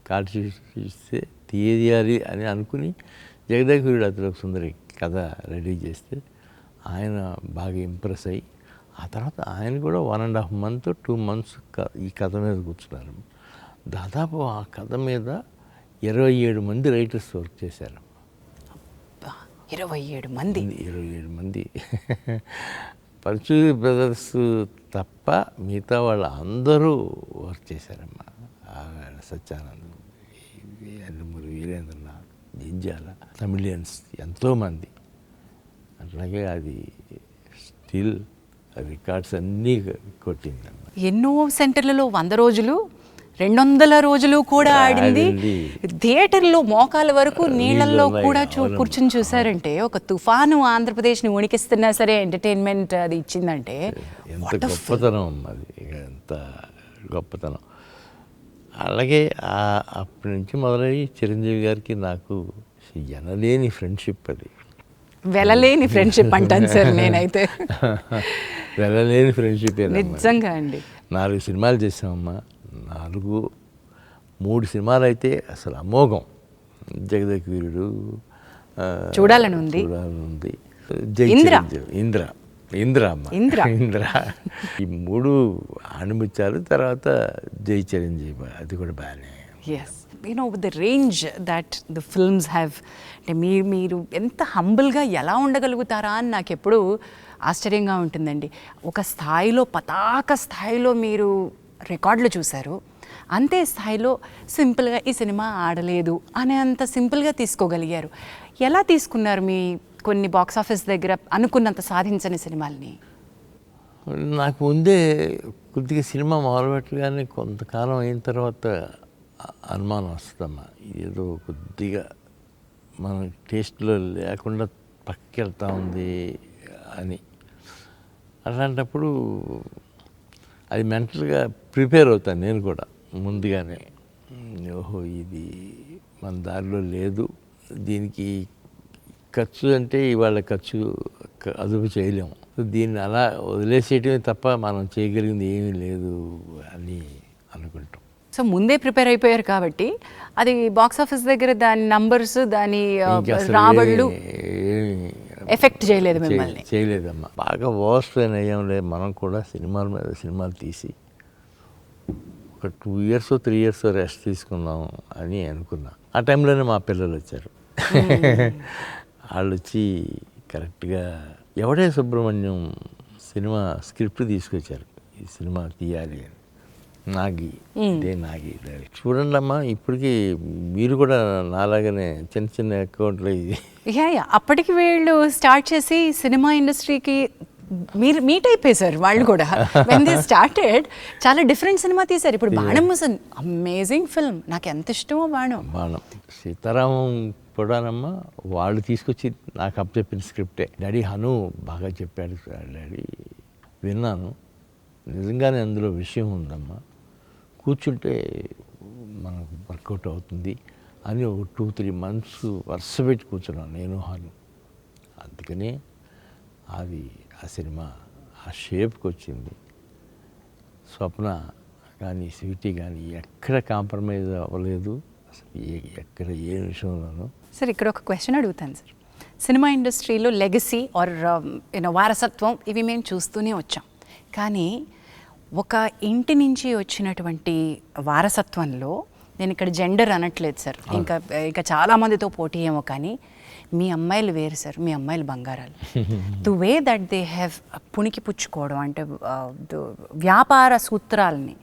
కాల్చిస్తే తీయాలి అని అనుకుని జగదేక వీరుడు అతిలోక సుందరి కథ రెడీ చేస్తే ఆయన బాగా ఇంప్రెస్ అయ్యి, ఆ తర్వాత ఆయన కూడా 1.5 month 2 months ఈ కథ మీద కూర్చున్నారు. దాదాపు ఆ కథ మీద 27 మంది రైటర్స్ వర్క్ చేశారు. 27 మంది. 27 మంది. పరచూరి బ్రదర్స్ తప్ప మిగతా వాళ్ళు అందరూ వర్క్ చేశారమ్మా. సత్యానంద్, అల్లమూరి వీరేంద్రనాథ్, జింజాల, తమిళియన్స్ ఎంతోమంది. అట్లాగే అది స్టిల్ రికార్డ్స్ అన్నీ కొట్టిందమ్మా. ఎన్నో సెంటర్లలో 100 రోజులు 200 రోజులు కూడా ఆడింది. థియేటర్లో మోకాల వరకు నీళ్ళల్లో కూడా కూర్చుని చూసారంటే, ఒక తుఫాను ఆంధ్రప్రదేశ్ని వణికిస్తున్నా సరే ఎంటర్టైన్మెంట్ అది ఇచ్చిందంటే ఎంత గొప్పతనం అది, ఎంత గొప్పతనం. అలాగే అప్పటి నుంచి మొదలయ్యి చిరంజీవి గారికి నాకు ఎనలేని ఫ్రెండ్షిప్ అది. వెళ్ళలేని ఫ్రెండ్షిప్ అంటాను సార్ నేనైతే. వెళ్ళలేని ఫ్రెండ్షిప్ నిజంగా అండి. 4 సినిమాలు చేసామమ్మా. 3 సినిమాలు అయితే అసలు అమోఘం. జగదేక వీరుడు, చూడాలని ఉంది, జై ఇంద్ర, అమ్మ ఇంద్ర, ఈ 3 ఆణిముత్యాలు. తర్వాత జై చిరంజీవి, అది కూడా బాగానే. Yes, with the range that the films have, అంటే మీరు ఎంత హంబుల్గా ఎలా ఉండగలుగుతారా అని నాకు ఎప్పుడూ ఆశ్చర్యంగా ఉంటుందండి. ఒక స్థాయిలో, పతాక స్థాయిలో మీరు రికార్డులు చూశారు, అంతే స్థాయిలో సింపుల్గా ఈ సినిమా ఆడలేదు అనే అంత సింపుల్గా తీసుకోగలిగారు. ఎలా తీసుకున్నారు మీ కొన్ని బాక్స్ ఆఫీస్ దగ్గర అనుకున్నంత సాధించని సినిమాల్ని? నాకు ముందే కొద్దిగా సినిమా మొదలుపెట్టగానే కొంతకాలం అయిన తర్వాత అనుమానం వస్తుందమ్మా, ఏదో కొద్దిగా మన టేస్ట్లో లేకుండా పక్కకి వెళ్తూ ఉంది అని. అలాంటప్పుడు అది మెంటల్గా ప్రిపేర్ అవుతాను నేను కూడా ముందుగానే. ఓహో, ఇది మన దారిలో లేదు, దీనికి ఖర్చు అంటే ఇవాళ ఖర్చు అదుపు చేయలేము, దీన్ని అలా వదిలేసేయటమే తప్ప మనం చేయగలిగింది ఏమీ లేదు అని అనుకుంటాం. సో ముందే ప్రిపేర్ అయిపోయారు కాబట్టి అది బాక్స్ ఆఫీస్ దగ్గర దాని నంబర్స్, దాని రాబడులు ఎఫెక్ట్ చేయలేదు మిమ్మల్ని? చేయలేదమ్మా. బాగా వర్స్ట్ అయ్యాం లేదు, మనం కూడా సినిమాల మీద సినిమాలు తీసి ఒక 2 years 3 years రెస్ట్ తీసుకుందాం అని అనుకున్నా. ఆ టైంలోనే మా పిల్లలు వచ్చారు. వాళ్ళు వచ్చి కరెక్ట్గా ఎవడే సుబ్రహ్మణ్యం సినిమా స్క్రిప్ట్ తీసుకొచ్చారు, ఈ సినిమా తీయాలి అని. నాగి చూడండి అమ్మా, ఇప్పటికీ మీరు కూడా నాలాగానే చిన్న చిన్న అకౌంట్లు అప్పటికి వీళ్ళు స్టార్ట్ చేసి సినిమా ఇండస్ట్రీకి మీరు మీట్ అయిపోయారు వాళ్ళు కూడా. వెన్ దే స్టార్టెడ్ చాలా డిఫరెంట్ సినిమా తీశారు. ఇప్పుడు బాణం వాజ్ అన్ అమేజింగ్ ఫిల్మ్, నాకు ఎంత ఇష్టమో బాణం. సీతారామం కూడానమ్మా వాళ్ళు తీసుకొచ్చి నాకు అప్పచెప్పిన స్క్రిప్టే. డాడీ హను బాగా చెప్పాడు డాడీ, విన్నాను, నిజంగానే అందులో విషయం ఉందమ్మా, కూర్చుంటే మనకు వర్కౌట్ అవుతుంది అని ఒక 2-3 months వరుస పెట్టి కూర్చున్నాను నేను హాను. అందుకనే అది ఆ సినిమా ఆ షేప్కి వచ్చింది. స్వప్న కానీ స్వీటీ కానీ ఎక్కడ కాంప్రమైజ్ అవ్వలేదు అసలు, ఎక్కడ ఏ విషయంలోనూ. సార్ ఇక్కడ ఒక క్వశ్చన్ అడుగుతాను సార్. సినిమా ఇండస్ట్రీలో లెగసీ ఆర్ వారసత్వం ఇవి మేము చూస్తూనే వచ్చాం, కానీ ఒక ఇంటి నుంచి వచ్చినటువంటి వారసత్వంలో, నేను ఇక్కడ జెండర్ అనట్లేదు సార్, ఇంకా చాలామందితో పోటీ ఏమో, కానీ మీ అమ్మాయిలు వేరు సార్, మీ అమ్మాయిలు బంగారాలు. The way that they have పుణికి పుచ్చుకోవడం, అంటే వ్యాపార సూత్రాలని,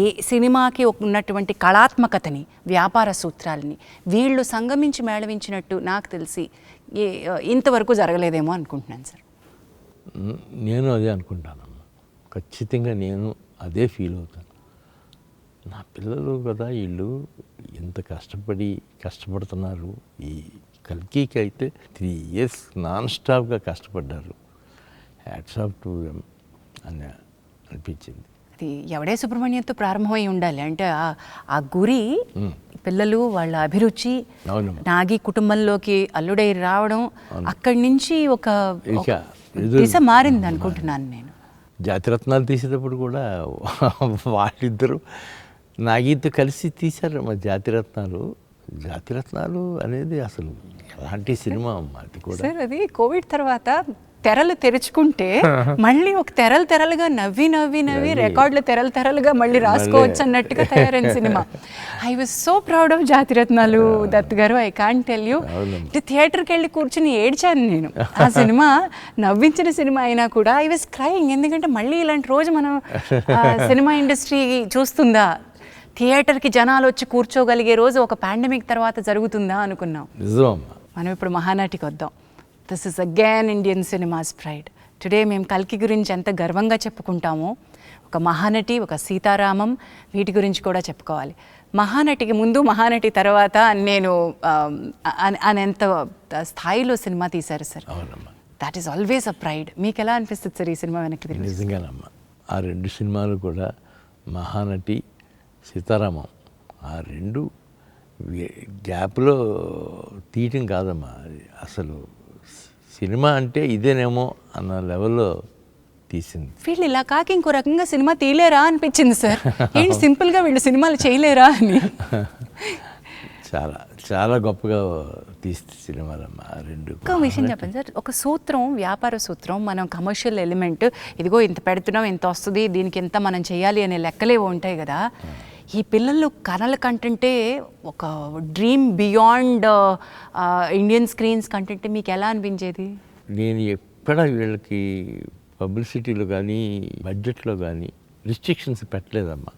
ఏ సినిమాకి ఉన్నటువంటి కళాత్మకతని, వ్యాపార సూత్రాలని వీళ్ళు సంగమించి మేళవించినట్టు నాకు తెలిసి ఇంతవరకు జరగలేదేమో అనుకుంటున్నాను సార్. నేను అదే అనుకుంటానమ్మా, ఖచ్చితంగా నేను అదే ఫీల్ అవుతాను. నా పిల్లలు కదా వీళ్ళు ఎంత కష్టపడుతున్నారు. ఈ కల్కికి అయితే 3 years నాన్ స్టాప్గా కష్టపడ్డారు. హ్యాట్స్ ఆఫ్ టు దెమ్ అని అనిపించింది. అది ఎవడే సుబ్రహ్మణ్యంతో ప్రారంభమై ఉండాలి. అంటే ఆ గురి, పిల్లలు వాళ్ళ అభిరుచి, నాగి కుటుంబంలోకి అల్లుడై రావడం, అక్కడి నుంచి ఒక దిశ మారింది అనుకుంటున్నాను నేను. జాతిరత్నాలు తీసేటప్పుడు కూడా వాళ్ళిద్దరూ నాగితో కలిసి తీశారు మా జాతిరత్నాలు అనేది అసలు ఎలాంటి సినిమా అమ్మా అది కూడా. సార్ అది కోవిడ్ తర్వాత తెరలు తెరుచుకుంటే మళ్ళీ ఒక తెరలుగా నవ్వి రికార్డులు తెరలుగా మళ్ళీ రాసుకోవచ్చు అన్నట్టుగా తయారైన సినిమా. I was so proud of Jathi Ratnalu Dutt garu. I can't tell you, థియేటర్కి వెళ్ళి కూర్చుని ఏడ్చాను నేను. ఆ సినిమా నవ్వించిన సినిమా అయినా కూడా ఐ వాజ్ క్రైయింగ్. ఎందుకంటే మళ్ళీ ఇలాంటి రోజు మనం సినిమా ఇండస్ట్రీ చూస్తుందా, థియేటర్కి జనాలు వచ్చి కూర్చోగలిగే రోజు ఒక పాండమిక్ తర్వాత జరుగుతుందా అనుకున్నాం. మనం ఇప్పుడు మహానటికి వద్దాం. This is again Indian cinema's pride. Today మేము కల్కి గురించి ఎంత గర్వంగా చెప్పుకుంటామో, ఒక మహానటి, ఒక సీతారామం, వీటి గురించి కూడా చెప్పుకోవాలి. మహానటికి ముందు, మహానటి తర్వాత నేను అనేంత స్థాయిలో సినిమా తీశారు సార్. అవునమ్మా, that is always a pride. మీకు ఎలా అనిపిస్తుంది సార్ ఈ సినిమా వెనక్కి తిరిగి? నిజంగానమ్మా, ఆ 2 సినిమాలు కూడా మహానటి, సీతారామం, ఆ 2 గ్యాప్లో తీయటం కాదమ్మా. అసలు సినిమా అంటే ఇదేనేమో అన్న లెవెల్లో తీసింది. వీళ్ళు ఇలా కాక ఇంకో రకంగా సినిమా తీయలేరా అనిపించింది సార్. ఏంటి సింపుల్గా వీళ్ళు సినిమాలు చేయలేరా అని. చాలా చాలా గొప్పగా తీస్తే సినిమాలమ్మా 2. ఒక విషయం చెప్పండి సార్, ఒక సూత్రం, వ్యాపార సూత్రం, మనం కమర్షియల్ ఎలిమెంట్, ఇదిగో ఇంత పెడుతున్నాం, ఇంత వస్తుంది, దీనికి ఎంత మనం చేయాలి అనే లెక్కలేవో ఉంటాయి కదా. ఈ పిల్లలు కళల కంటెంటే ఒక dream beyond Indian screens content మీకు ఎలా అనిపించేది? నేను ఎక్కడ వీళ్ళకి పబ్లిసిటీలో కానీ బడ్జెట్లో కానీ రిస్ట్రిక్షన్స్ పెట్టలేదమ్మా.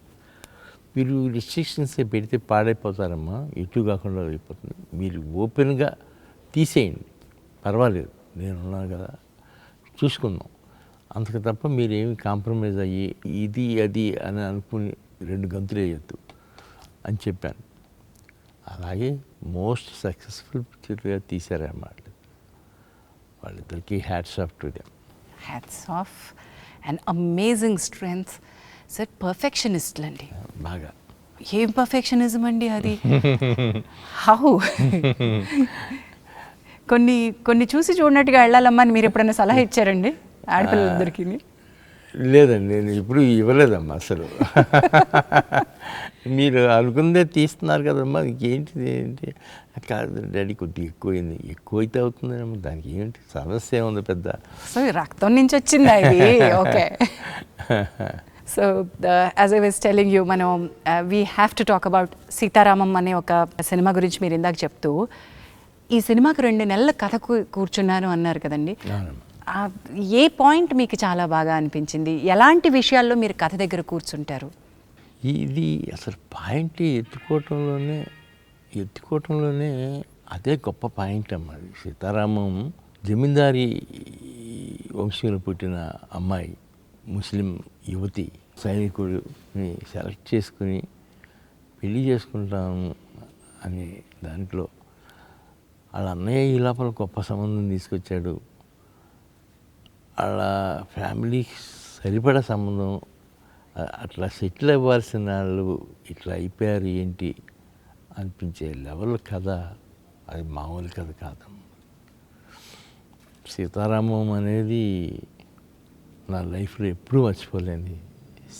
మీరు రిస్ట్రిక్షన్స్ పెడితే పాడైపోతారమ్మా, ఎటు కాకుండా అయిపోతుంది. మీరు ఓపెన్గా తీసేయండి, పర్వాలేదు, నేనున్నాను కదా, చూసుకుందాం. అంతకు తప్ప మీరేమి కాంప్రమైజ్ అయ్యి ఇది అది అని అనుకుని 2 గంతులు వేయద్దు అని చెప్పాను. అలాగే మోస్ట్ సక్సెస్ఫుల్ పిక్చర్గా తీశారన్నమాట. వాళ్ళిద్దరికి hats off to them. Hats off and amazing strength sir. పర్ఫెక్షనిస్ట్లు అండి, బాగా. ఏం పర్ఫెక్షనిజం అండి అది? హౌ? కొన్ని చూసి చూడనట్టుగా వెళ్ళాలమ్మా అని మీరు ఎప్పుడైనా సలహా ఇచ్చారండి ఆడపిల్లలిద్దరికి? లేదండి, నేను ఇప్పుడు ఇవ్వలేదమ్మా అసలు. మీరు అనుకుందే తీస్తున్నారు కదమ్మా, ఇంకేంటిది ఏంటి? కాదు డాడీ, కొద్దిగా ఎక్కువైంది. ఎక్కువైతే అవుతుందేమో, దానికి ఏంటి సమస్య ఏముంది పెద్ద? సో రక్తం నుంచి వచ్చింది అది. Okay. So as I was telling you, మనం we have to talk about Sita Ramam అనే ఒక సినిమా గురించి మీరు ఇందాక చెప్తూ, ఈ సినిమాకు 2 నెలల కథ కూర్చున్నాను అన్నారు కదండి. ఏ పాయింట్ మీకు చాలా బాగా అనిపించింది? ఎలాంటి విషయాల్లో మీరు కథ దగ్గర కూర్చుంటారు? ఇది అసలు పాయింట్ ఎత్తుకోవటంలోనే అదే గొప్ప పాయింట్ అమ్మా. సీతారామం జమీందారీ వంశంలో పుట్టిన అమ్మాయి, ముస్లిం యువతి, సైనికుడిని సెలెక్ట్ చేసుకుని పెళ్లి చేసుకుంటాము అనే దాంట్లో వాళ్ళ అన్నయ్య ఈ లోపల గొప్ప సంబంధం తీసుకొచ్చాడు. వాళ్ళ ఫ్యామిలీకి సరిపడా సంబంధం, అట్లా సెటిల్ అవ్వాల్సిన వాళ్ళు ఇట్లా అయిపోయారు ఏంటి అనిపించే లెవెల్ కథ. అది మామూలు కథ కాదమ్మా. సీతారామం అనేది నా లైఫ్లో ఎప్పుడూ మర్చిపోలేని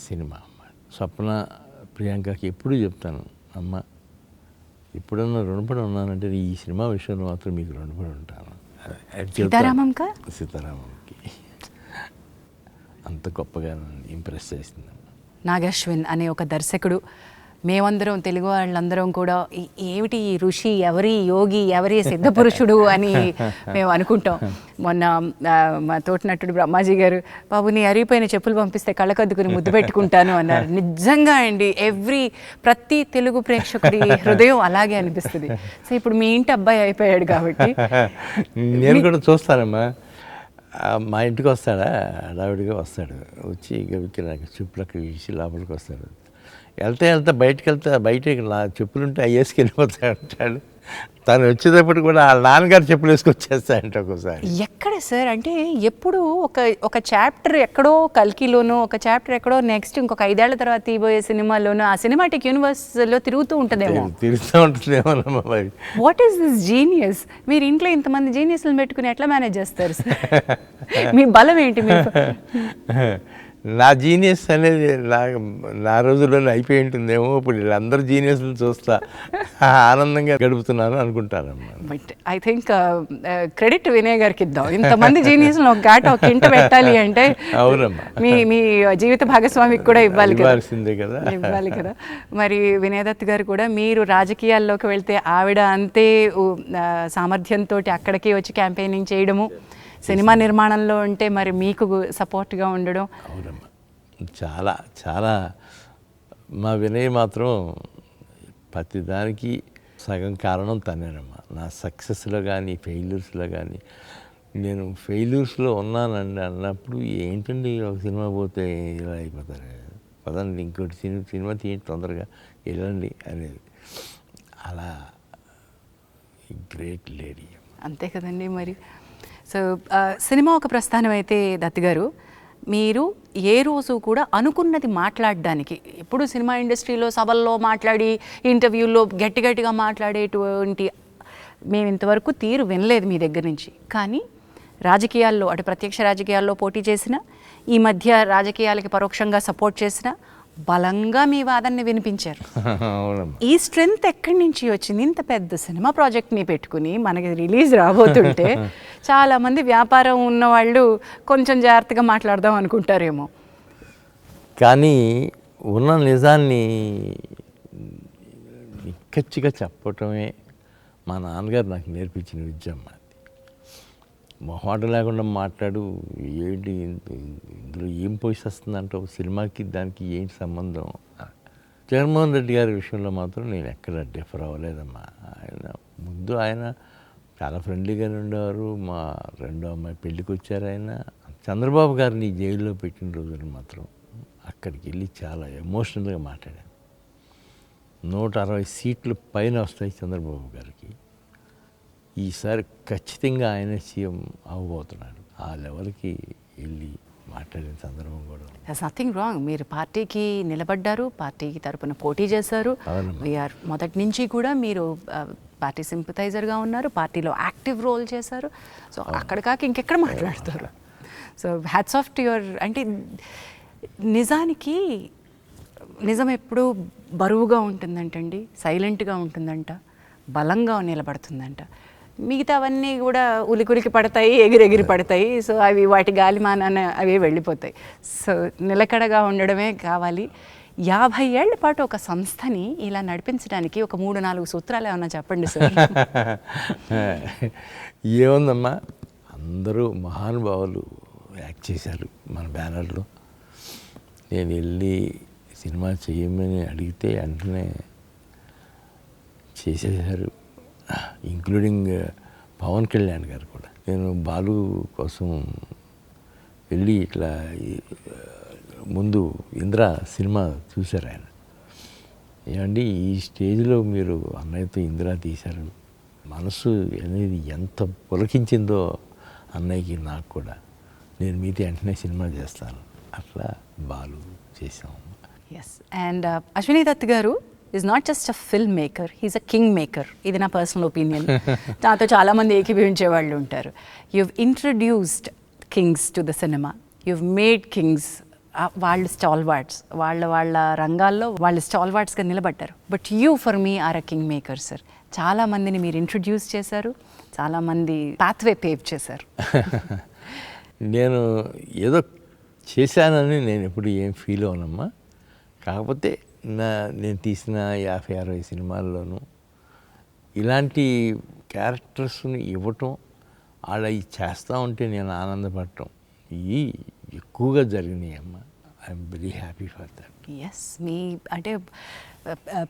సినిమా అమ్మ. స్వప్న, ప్రియాంకకి ఎప్పుడూ చెప్తాను, అమ్మ ఎప్పుడన్నా రుణపడి ఉన్నానంటే ఈ సినిమా విషయంలో మాత్రం మీకు రుణపడి ఉంటాను. సీతారామంకి అంత గొప్పగా ఇంప్రెస్ చేసింది. నాగశ్విన్ అనే ఒక దర్శకుడు, మేమందరం తెలుగు వాళ్ళందరం కూడా ఏమిటి ఈ ఋషి, ఎవరి యోగి, ఎవరి సిద్ధపురుషుడు అని మేము అనుకుంటాం. మొన్న మా తోటినట్టుడు బ్రహ్మాజీ గారు, బాబు నీ అరిగిపోయిన చెప్పులు పంపిస్తే కళ్ళకద్దుకుని ముద్దు పెట్టుకుంటాను అన్నారు. నిజంగా అండి, ప్రతి తెలుగు ప్రేక్షకుడి హృదయం అలాగే అనిపిస్తుంది. సో ఇప్పుడు మీ ఇంటి అబ్బాయి అయిపోయాడు కాబట్టి నేను కూడా చూస్తానమ్మా. మా ఇంటికి వస్తాడా, హడావిడిగా వస్తాడు, వచ్చి గవికి నాకు చెప్పులకి ఇచ్చి లోపలికి వస్తాడు. వెళ్తే బయట చెప్పులుంటే అవి వేసుకెళ్ళిపోతా అంటాడు. తను వచ్చేటప్పుడు కూడా వాళ్ళ నాన్నగారు చెప్పులు వేసుకొచ్చేస్తాయంట ఒక్కోసారి. ఎక్కడ సార్ అంటే ఎప్పుడు ఒక చాప్టర్ ఎక్కడో కల్కిలోనో, ఒక చాప్టర్ ఎక్కడో నెక్స్ట్ ఇంకొక 5 ఏళ్ల తర్వాత తీయబోయే సినిమాలోనో ఆ సినిమాటిక్ యూనివర్స్లో తిరుగుతూ ఉంటుందేమో. మరి వాట్ ఈస్ దిస్ జీనియస్? మీరు ఇంట్లో ఇంతమంది జీనియస్లను పెట్టుకుని ఎట్లా మేనేజ్ చేస్తారు సార్? మీ బలం ఏంటి? మీరు నా జీనియస్ అనేది నా రోజుల్లోనే అయిపోయి ఉంటుందేమో. ఇప్పుడు వీళ్ళందరూ జీనియస్లు చూస్తా ఆనందంగా గడుపుతున్నాను అనుకుంటారమ్మా. But I think credit Vinay గారికి ఇద్దాం. ఇంతమంది జీనియస్లు ఒక ఇంట పెట్టాలి అంటే అవునమ్మా, మీ జీవిత భాగస్వామికి కూడా ఇవ్వాల్సిందే కదా, ఇవ్వాలి కదా. మరి వినయ్ దత్ గారు కూడా, మీరు రాజకీయాల్లోకి వెళ్తే ఆవిడ అంతే సామర్థ్యంతో అక్కడికి వచ్చి క్యాంపెయినింగ్ చేయడము, సినిమా నిర్మాణంలో ఉంటే మరి మీకు సపోర్ట్గా ఉండడం. అవునమ్మా, చాలా చాలా. మా వినయ్ మాత్రం ప్రతిదానికి సగం కారణం తనేనమ్మా. నా సక్సెస్లో కానీ ఫెయిల్యూర్స్లో కానీ నేను ఫెయిల్యూర్స్లో ఉన్నానండి అన్నప్పుడు ఏంటండి ఒక సినిమా పోతే ఇలా అయిపోతారు, పదండి ఇంకోటి సినిమా తీయండి తొందరగా వెళ్ళండి అనేది. అలా గ్రేట్ లేడీ. అంతే కదండి మరి. సో సినిమా ఒక ప్రస్థానం అయితే దత్ గారు, మీరు ఏ రోజు కూడా అనుకున్నది మాట్లాడడానికి, ఎప్పుడు సినిమా ఇండస్ట్రీలో సభల్లో మాట్లాడి ఇంటర్వ్యూల్లో గట్టిగా మాట్లాడేటువంటి మేము ఇంతవరకు తీరు వినలేదు మీ దగ్గర నుంచి. కానీ రాజకీయాల్లో, అటు ప్రత్యక్ష రాజకీయాల్లో పోటీ చేసిన, ఈ మధ్య రాజకీయాలకి పరోక్షంగా సపోర్ట్ చేసిన, బలంగా మీ వాదనని వినిపించారు. ఈ స్ట్రెంగ్త్ ఎక్కడి నుంచి వచ్చింది? ఇంత పెద్ద సినిమా ప్రాజెక్ట్ని పెట్టుకుని మనకి రిలీజ్ రాబోతుంటే చాలామంది వ్యాపారం ఉన్నవాళ్ళు కొంచెం జాగ్రత్తగా మాట్లాడదాం అనుకుంటారేమో. కానీ ఉన్న నిజాన్ని నిక్కచ్చిగా చెప్పటమే మా నాన్నగారు నాకు నేర్పించిన విద్య అమ్మ. మొహాట లేకుండా మాట్లాడు, ఏంటి ఇందులో ఏం పోయి వస్తుందంటే సినిమాకి దానికి ఏంటి సంబంధం. జగన్మోహన్ రెడ్డి గారి విషయంలో మాత్రం నేను ఎక్కడ డిఫర్ అవ్వలేదమ్మా. ముందు ఆయన చాలా ఫ్రెండ్లీగానే ఉండేవారు. మా రెండో అమ్మాయి పెళ్ళికి వచ్చారు ఆయన. చంద్రబాబు గారిని జైల్లో పెట్టిన రోజున మాత్రం అక్కడికి వెళ్ళి చాలా ఎమోషనల్గా మాట్లాడాను. 160 సీట్లు పైన వస్తాయి చంద్రబాబు గారికి. ఈసారి ఖచ్చితంగా ఆయన సీఎం అవ్వబోతున్నాడు. ఆ లెవెల్కి వెళ్ళి మాట్లాడిన సందర్భం కూడా. That's nothing wrong. మీరు పార్టీకి నిలబడ్డారు, పార్టీకి తరపున పోటీ చేశారు. వీఆర్ మొదటి నుంచి కూడా మీరు పార్టీ సింపథైజర్గా ఉన్నారు, పార్టీలో యాక్టివ్ రోల్ చేశారు. సో అక్కడ కాక ఇంకెక్కడ మాట్లాడతారు? So hats off to your. అంటే నిజానికి నిజం ఎప్పుడూ బరువుగా ఉంటుందంటండి, సైలెంట్గా ఉంటుందంట, బలంగా నిలబడుతుందంట. మిగతావన్నీ కూడా ఉలికులికి పడతాయి, ఎగిరెగిరి పడతాయి. సో అవి వాటి గాలిమానాన అవే వెళ్ళిపోతాయి. సో నిలకడగా ఉండడమే కావాలి. 50 ఏళ్ల పాటు ఒక సంస్థని ఇలా నడిపించడానికి ఒక 3-4 సూత్రాలు ఏమన్నా చెప్పండి సార్. ఏముందమ్మా, అందరూ మహానుభావులు యాక్ట్ చేశారు మన బ్యానర్లో. నేను వెళ్ళి సినిమా చేయమని అడిగితే వెంటనే చేసేసారు, ఇంక్లూడింగ్ పవన్ కళ్యాణ్ గారు కూడా. నేను బాలు కోసం వెళ్ళి ఇట్లా ముందు ఇంద్ర సినిమా చూశారు ఆయన. ఏమండి ఈ స్టేజ్లో మీరు అన్నయ్యతో ఇంద్ర తీశారు, మనసు అనేది ఎంత పులకించిందో అన్నయ్యకి నాకు కూడా, నేను మీతో వెంటనే సినిమా చేస్తాను. అట్లా బాలు చేసాము. ఎస్. అండ్ అశ్విని దత్ గారు is not just a film maker, he's a king maker. ఇది నా పర్సనల్ ఒపీనియన్. నాతో చాలామంది ఏకీభవించే వాళ్ళు ఉంటారు. You've introduced kings to the cinema, you've made kings. వాళ్ళు స్టాల్వార్డ్స్, వాళ్ళ రంగాల్లో వాళ్ళు స్టాల్వార్డ్స్గా నిలబడ్డారు. But you for me are a king maker sir. చాలామందిని మీరు ఇంట్రడ్యూస్ చేశారు, చాలామంది పాత్వే పేవ్ చేశారు. నేను ఏదో చేశానని నేను ఎప్పుడు ఏం ఫీల్ అవనమ్మా. కాకపోతే నేను తీసిన 50-60 సినిమాల్లోనూ ఇలాంటి క్యారెక్టర్స్ని ఇవ్వటం, అలా చేస్తూ ఉంటే నేను ఆనందపడటం ఇవి ఎక్కువగా జరిగినాయి అమ్మా. I'm very happy for that. Yes. మీ అంటే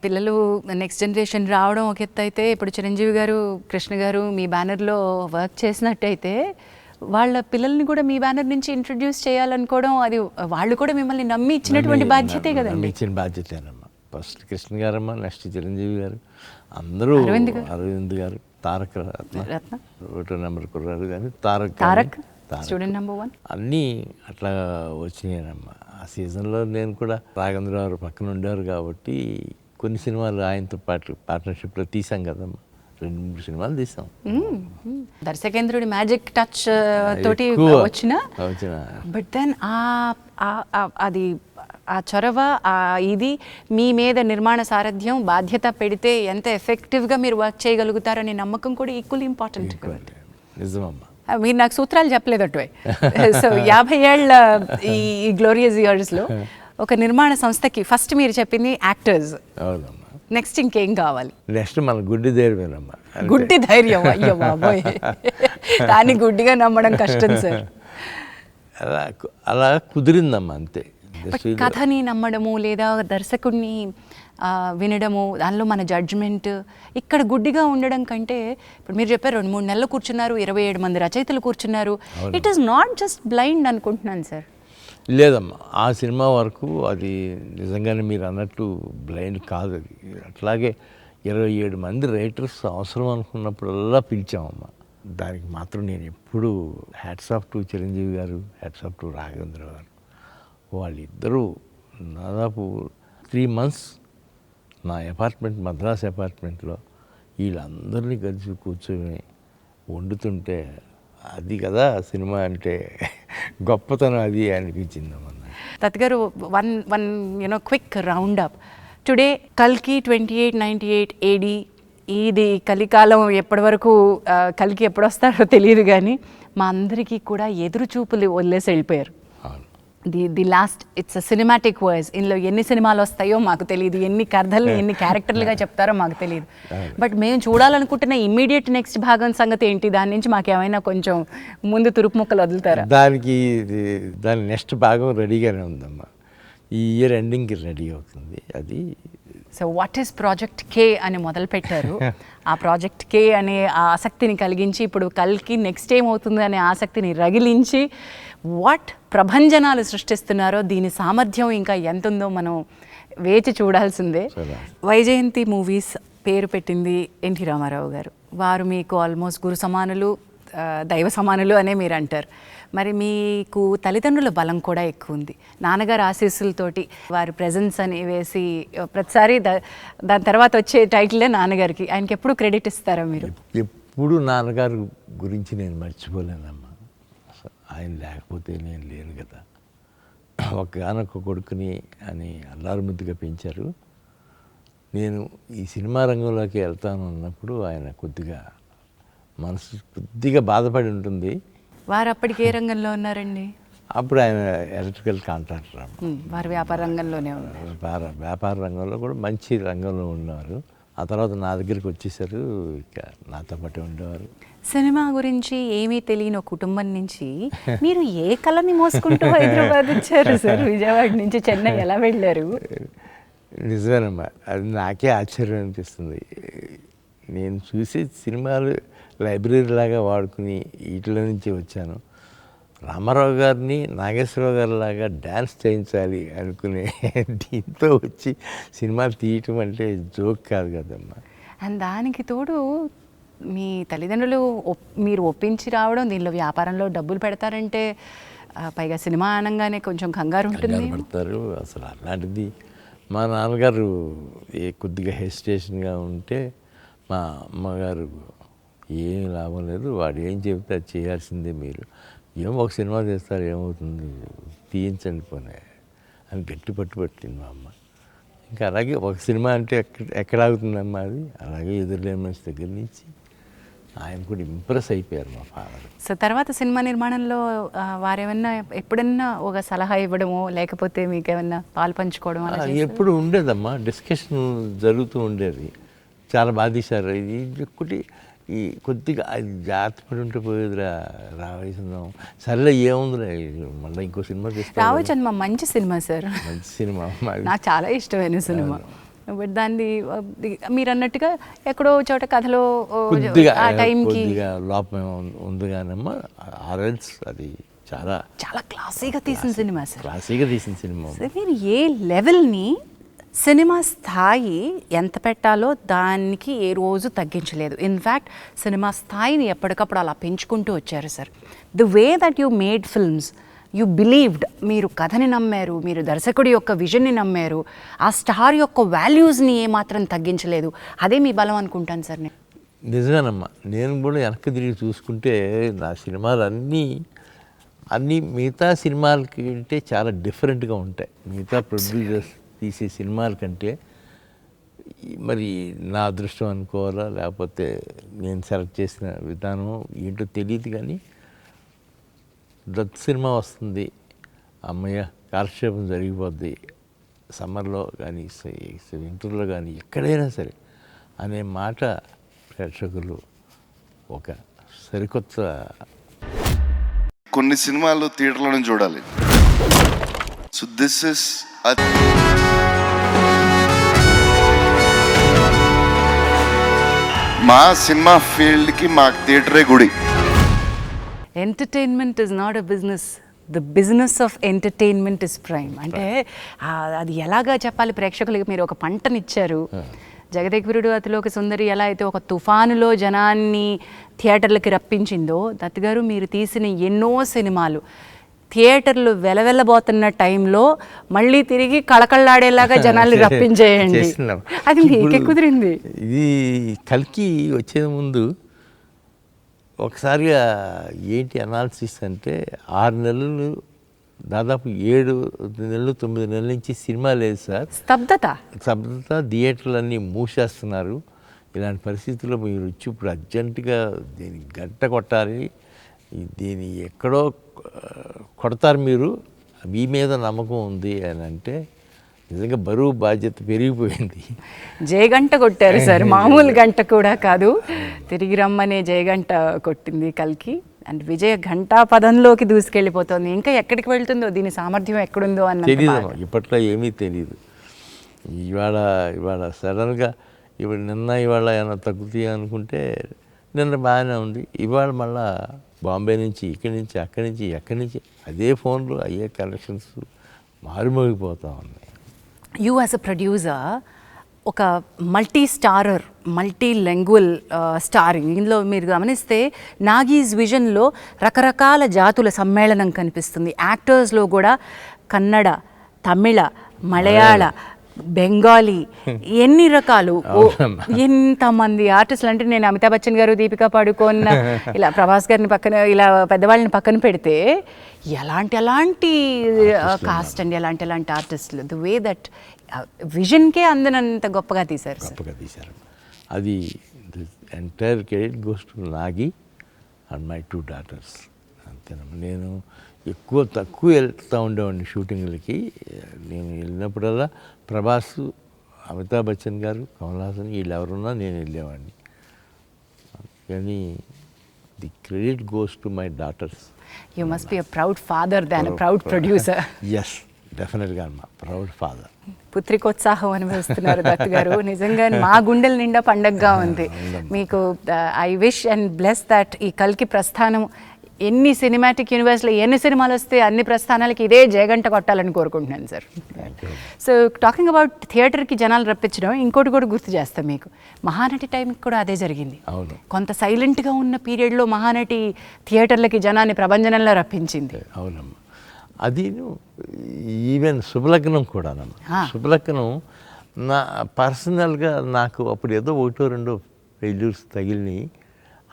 పిల్లలు నెక్స్ట్ జనరేషన్ రావడం ఒక ఎత్తు అయితే, ఇప్పుడు చిరంజీవి గారు, కృష్ణ గారు మీ బ్యానర్లో వర్క్ చేసినట్టయితే వాళ్ళ పిల్లల్ని కూడా మీ బ్యానర్ నుంచి ఇంట్రడ్యూస్ చేయాలనుకోవడం, అది వాళ్ళు కూడా మిమ్మల్ని నమ్మి ఇచ్చినటువంటి బాధ్యతే కదండి. ఇచ్చిన బాధ్యతేనమ్మా. ఫస్ట్ కృష్ణ గారమ్మా, నెక్స్ట్ చిరంజీవి గారు, అందరూ అరవింద్ గారు, తారక రత్న, ఒకటో నెంబర్ కుర్రారు కానీ తారక్ స్టూడెంట్ నెంబర్ 1 అన్నీ అట్లా వచ్చినాయనమ్మా. ఆ సీజన్లో నేను కూడా రాఘవేంద్ర గారు పక్కన ఉండేవారు కాబట్టి కొన్ని సినిమాలు ఆయనతో పాటు పార్ట్నర్షిప్లో తీసాం కదమ్మా. 2-3 సినిమాలు తీసాం. దర్శకేంద్రుడి మ్యాజిక్ టచ్ తోటి వచ్చిన, బట్ దెన్ అది ఆ చొరవ, ఇది మీ మీద నిర్మాణ సారథ్యం, బాధ్యత పెడితే ఎంత ఎఫెక్టివ్గా మీరు వర్క్ చేయగలుగుతారనే నమ్మకం కూడా ఈక్వల్ ఇంపార్టెంట్. నిజమమ్మా. మీరు నాకు సూత్రాలు చెప్పలేదు అటు. సో 50 ఏళ్ళ ఈ గ్లోరియస్ ఇయర్స్లో ఒక నిర్మాణ సంస్థకి ఫస్ట్ మీరు చెప్పింది యాక్టర్స్. అవునమ్మా. నెక్స్ట్ ఇంకేం కావాలి? నెక్స్ట్ మన గుడ్డి ధైర్యమేనమ్మా. గుడ్డి ధైర్యం, అయ్యో బాబోయ్, దాన్ని గుడ్డిగా నమ్మడం కష్టం సార్. అలా కుదిరిందమ్మా అంతే. కథని నమ్మడము లేదా దర్శకుడిని వినడము, దానిలో మన జడ్జ్మెంట్, ఇక్కడ గుడ్డిగా ఉండడం కంటే ఇప్పుడు మీరు చెప్పారు 2-3 నెలలు కూర్చున్నారు, 27 మంది రచయితలు కూర్చున్నారు. It is not just blind అనుకుంటున్నాను సార్. లేదమ్మా, ఆ సినిమా వరకు అది నిజంగానే మీరు అన్నట్టు బ్లైండ్ కాదు. అది అట్లాగే 27 మంది రైటర్స్ అవసరం అనుకున్నప్పుడల్లా పిలిచామమ్మా. దానికి మాత్రం నేను ఎప్పుడు హ్యాట్స్ ఆఫ్ టు చిరంజీవి గారు, హ్యాట్స్ ఆఫ్ టు రాఘవేంద్ర గారు. వాళ్ళిద్దరూ దాదాపు 3 months నా అపార్ట్మెంట్, మద్రాస్ అపార్ట్మెంట్లో వీళ్ళందరినీ కలిసి కూర్చొని వండుతుంటే అది కదా సినిమా అంటే గొప్పతనం అది అనిపించిందమ్మా. దత్ గారు, one quick round up. Today కల్కి 2898 AD, ఇది కలికాలం. ఎప్పటి వరకు కల్కి ఎప్పుడు వస్తారో తెలియదు, కానీ మా అందరికీ కూడా ఎదురు చూపులు వదిలేసి వెళ్ళిపోయారు. The last, it's a cinematic verse. ఇందులో ఎన్ని సినిమాలు వస్తాయో మాకు తెలియదు, ఎన్ని కథలు ఎన్ని క్యారెక్టర్లుగా చెప్తారో మాకు తెలియదు. బట్ మేము చూడాలనుకుంటున్న ఇమ్మీడియట్ నెక్స్ట్ భాగం సంగతి ఏంటి? దాని నుంచి మాకు ఏమైనా కొంచెం ముందు తురుపు ముక్కలు వదులుతారా? దాని నెక్స్ట్ భాగం రెడీగానే ఉందమ్మా. ఈ ఇయర్ ఎండింగ్కి రెడీ అవుతుంది అది. సో వాట్ ఈస్ ప్రాజెక్ట్ కే అని మొదలుపెట్టారు. ఆ ప్రాజెక్ట్ కే అనే ఆసక్తిని కలిగించి ఇప్పుడు కల్కి నెక్స్ట్ ఏమవుతుంది అనే ఆసక్తిని రగిలించి వాట్ ప్రభంజనాలు సృష్టిస్తున్నారో, దీని సామర్థ్యం ఇంకా ఎంత ఉందో మనం వేచి చూడాల్సిందే. వైజయంతి మూవీస్ పేరు పెట్టింది ఎన్టీ రామారావు గారు. వారు మీకు ఆల్మోస్ట్ గురు సమానులు, దైవ సమానులు అనే మీరు అంటారు. మరి మీకు తల్లిదండ్రుల బలం కూడా ఎక్కువ ఉంది. నాన్నగారు ఆశీస్సులతోటి వారి ప్రెజెన్స్ అని వేసి ప్రతిసారి దాని తర్వాత వచ్చే టైటిలే నాన్నగారికి. ఆయనకి ఎప్పుడు క్రెడిట్ ఇస్తారా మీరు? ఎప్పుడు నాన్నగారు గురించి నేను మర్చిపోలేనమ్మా. ఆయన లేకపోతే నేను లేను కదా. ఒక్కగానొక్క కొడుకుని అని అల్లారు ముద్దుగా పెంచారు. నేను ఈ సినిమా రంగంలోకి వెళ్తాను అన్నప్పుడు ఆయన మనసు కొద్దిగా బాధపడి ఉంటుంది. వారు అప్పటికి ఏ రంగంలో ఉన్నారండి? అప్పుడు ఆయన ఎలక్ట్రికల్ కాంట్రాక్టర్. వారు వ్యాపార రంగంలోనే ఉన్నారు. వ్యాపార రంగంలో కూడా మంచి రంగంలో ఉన్నారు. ఆ తర్వాత నా దగ్గరికి వచ్చేసారు, ఇక నాతో పాటు ఉండేవారు. సినిమా గురించి ఏమీ తెలియని ఒక కుటుంబం నుంచి మీరు ఏ కళని మోసుకుంటూ హైదరాబాద్ వచ్చారు సార్? విజయవాడ నుంచి చెన్నై ఎలా వెళ్ళారు? నిజమేనమ్మా, అది నాకే ఆశ్చర్యం అనిపిస్తుంది. నేను చూసే సినిమాలు లైబ్రరీ లాగా వాడుకుని వీటిలో నుంచి వచ్చాను. రామారావు గారిని నాగేశ్వరరావు గారి లాగా డ్యాన్స్ చేయించాలి అనుకునే దీంతో వచ్చి సినిమాలు తీయటం అంటే జోక్ కాదు కదమ్మా. అండ్ దానికి తోడు మీ తల్లిదండ్రులు మీరు ఒప్పించి రావడం, దీనిలో వ్యాపారంలో డబ్బులు పెడతారంటే, పైగా సినిమా అనగానే కొంచెం కంగారు ఉంటుంది. పడతారు అసలు. అలాంటిది మా నాన్నగారు కొద్దిగా హెసిటేషన్గా ఉంటే మా అమ్మగారు ఏం లాభం లేదు, వాడు ఏం చెబితే అది చేయాల్సిందే, మీరు ఒక సినిమా చేస్తారు ఏమవుతుంది, తీయించండి పోనీ అని గట్టి పట్టింది మా అమ్మ. ఇంకా అలాగే ఒక సినిమా అంటే ఎక్కడ ఆగుతుందమ్మా అది. అలాగే ఎదురులేని మనిషి దగ్గర నుంచి ఆయన కూడా ఇంప్రెస్ అయిపోయారు మా ఫాదర్. సో తర్వాత సినిమా నిర్మాణంలో వారేమన్నా ఎప్పుడన్నా ఒక సలహా ఇవ్వడమో, లేకపోతే మీకు ఏమన్నా పాలు పంచుకోవడం ఎప్పుడు ఉండేదమ్మా, డిస్కషన్ జరుగుతూ ఉండేది. చాలా బాగా తీశారు, ఇది ఒకటి ఈ కొద్దిగా అది జాగ్రత్త పడి ఉంటే పోయేదిరా, రావేసిందాం, సరేలే ఏముందిలే మళ్ళీ ఇంకో సినిమా తీస్తాం. రావచ్చమ్మా, మంచి సినిమా సార్, మంచి సినిమా, నాకు చాలా ఇష్టమైన సినిమా. బట్ మీరు అన్నట్టుగా ఎక్కడో చోట కథలో ఆ టైంకి లోపం ఉంది కానమ్మా. ఆర్ఎల్స్ అది చాలా చాలా క్లాసీగా తీసిన సినిమా సార్. క్లాసీగా తీసిన సినిమా. మీరు ఏ లెవెల్ని, సినిమా స్థాయి ఎంత పెట్టాలో దానికి ఏ రోజు తగ్గించలేదు. ఇన్ఫ్యాక్ట్ సినిమా స్థాయిని ఎప్పటికప్పుడు అలా పెంచుకుంటూ వచ్చారు sir. The way that you made films, you believed, మీరు కథని నమ్మారు, మీరు దర్శకుడి యొక్క విజన్ని నమ్మారు, ఆ స్టార్ యొక్క వాల్యూస్ని ఏమాత్రం తగ్గించలేదు. అదే మీ బలం అనుకుంటాను సార్. నిజమేనమ్మా, నేను కూడా వెనక్కి తిరిగి చూసుకుంటే నా సినిమాలు అన్నీ మిగతా సినిమాల కంటే చాలా డిఫరెంట్గా ఉంటాయి. మిగతా ప్రొడ్యూసర్స్ తీసే సినిమాల కంటే మరి నా అదృష్టం అనుకోవాలా, లేకపోతే నేను సెలెక్ట్ చేసిన విధానం ఏంటో తెలియదు, కానీ దత్ సినిమా వస్తుంది, అమ్మయ్య కాలక్షేపం జరిగిపోద్ది, సమ్మర్లో కానీ వింటర్లో కానీ ఎక్కడైనా సరే అనే మాట ప్రేక్షకులు ఒక సరికొత్త. కొన్ని సినిమాలు థియేటర్లోనే చూడాలి. సో దిస్ ఇస్ మా సినిమా ఫీల్డ్కి మా థియేటరే గుడి. Entertainment is not a business, the business of entertainment is prime. అంటే అది ఎలాగా చెప్పాలి ప్రేక్షకులకి? మీరు ఒక పంటనిచ్చారు. జగదేకవీరుడు అతిలోక సుందరి ఎలా అయితే ఒక తుఫానులో జనాన్ని థియేటర్లకి రప్పించిందో, దత్ గారు మీరు తీసిన ఎన్నో సినిమాలు థియేటర్లు వెలవెల్లబోతున్న టైంలో మళ్ళీ తిరిగి కళకళలాడేలాగా జనాల్ని రప్పించేయండి. చేస్తున్నాం. అది మీకే కుదిరింది. ఇది కల్కి వచ్చే ముందు ఒకసారిగా ఏంటి అనాలిసిస్ అంటే 6 నెలలు దాదాపు 7 నెలలు 9 నెలల నుంచి సినిమా లేదు సార్. స్తబ్దత, థియేటర్లన్నీ మూసేస్తున్నారు. ఇలాంటి పరిస్థితుల్లో మీరు వచ్చి ఇప్పుడు అర్జెంటుగా దీన్ని గంట కొట్టాలి, దీన్ని ఎక్కడో కొడతారు మీరు, మీ మీద నమ్మకం ఉంది అని అంటే నిజంగా బరువు బాధ్యత పెరిగిపోయింది. జయగంట కొట్టారు సార్, మామూలు గంట కూడా కాదు. తిరిగి రమ్మనే జయగంట కొట్టింది కల్కి. అండ్ విజయ ఘంటా పదంలోకి దూసుకెళ్ళిపోతుంది. ఇంకా ఎక్కడికి వెళ్తుందో, దీని సామర్థ్యం ఎక్కడుందో అన్న తెలియదు, ఇప్పట్లో ఏమీ తెలియదు. ఇవాళ సడన్గా ఇవాళ ఏమైనా తగ్గుతాయి అనుకుంటే నిన్న బాగానే ఉంది, ఇవాళ మళ్ళా బాంబే నుంచి ఇక్కడి నుంచి ఎక్కడి నుంచి అదే ఫోన్లు అయ్యే కనెక్షన్స్ మారుమోగిపోతూ ఉన్నాయి. యూ యాజ్ అ ప్రొడ్యూసర్ ఒక multi starrer, multi language starring. ఇందులో మీరు గమనిస్తే నాగీస్ విజన్లో రకరకాల జాతుల సమ్మేళనం కనిపిస్తుంది. యాక్టర్స్లో కూడా కన్నడ, తమిళ, మలయాళ, బెంగాలీ, ఎన్ని రకాలు, ఎంతమంది ఆర్టిస్టులు. అంటే నేను అమితాబ్ బచ్చన్ గారు, దీపికా పడుకోన్, ఇలా ప్రభాస్ గారిని పక్కన, ఇలా పెద్దవాళ్ళని పక్కన పెడితే ఎలాంటి కాస్ట్ అండి, ఎలాంటి ఆర్టిస్టులు. ది వే దట్ విజన్కే అందనంత గొప్పగా తీశారు. అది entire credit goes to Nagi and my 2 daughters. అంతేనమ్మా. నేను తక్కువ వెళ్తూ ఉండేవాడిని షూటింగ్లకి. నేను వెళ్ళినప్పుడల్లా ప్రభాస్, అమితాబ్ బచ్చన్ గారు, కమల్ హాసన్ వీళ్ళు ఎవరున్నా నేను వెళ్ళేవాడిని. కానీ the credit goes to my daughters. You must be a proud father than a proud producer. Yes, డెఫినెట్గా అమ్మా, ప్రౌడ్ ఫాదర్. పుత్రికోత్సాహం అనుభవిస్తున్నారు దత్ గారు. నిజంగా మా గుండెల నిండా పండగగా ఉంది మీకు. I wish and bless that ఈ కల్కి ప్రస్థానం ఎన్ని సినిమాటిక్ యూనివర్స్లో ఎన్ని సినిమాలు వస్తే అన్ని ప్రస్థానాలకి ఇదే జయగంట కొట్టాలని కోరుకుంటున్నాను సార్. సో టాకింగ్ అబౌట్ థియేటర్కి జనాలు రప్పించడం, ఇంకోటి కూడా గుర్తు చేస్తాం మీకు. మహానటి టైంకి కూడా అదే జరిగింది. కొంత సైలెంట్గా ఉన్న పీరియడ్లో మహానటి థియేటర్లకి జనాన్ని ప్రభంజనంలో రప్పించింది. అవునమ్మా. అది ఈవెన్ శుభలగ్నం కూడానమ్మా. శుభలగ్నం నా పర్సనల్గా నాకు అప్పుడు ఏదో 1-2 ఫెయిల్యూర్స్ తగిలినాయి.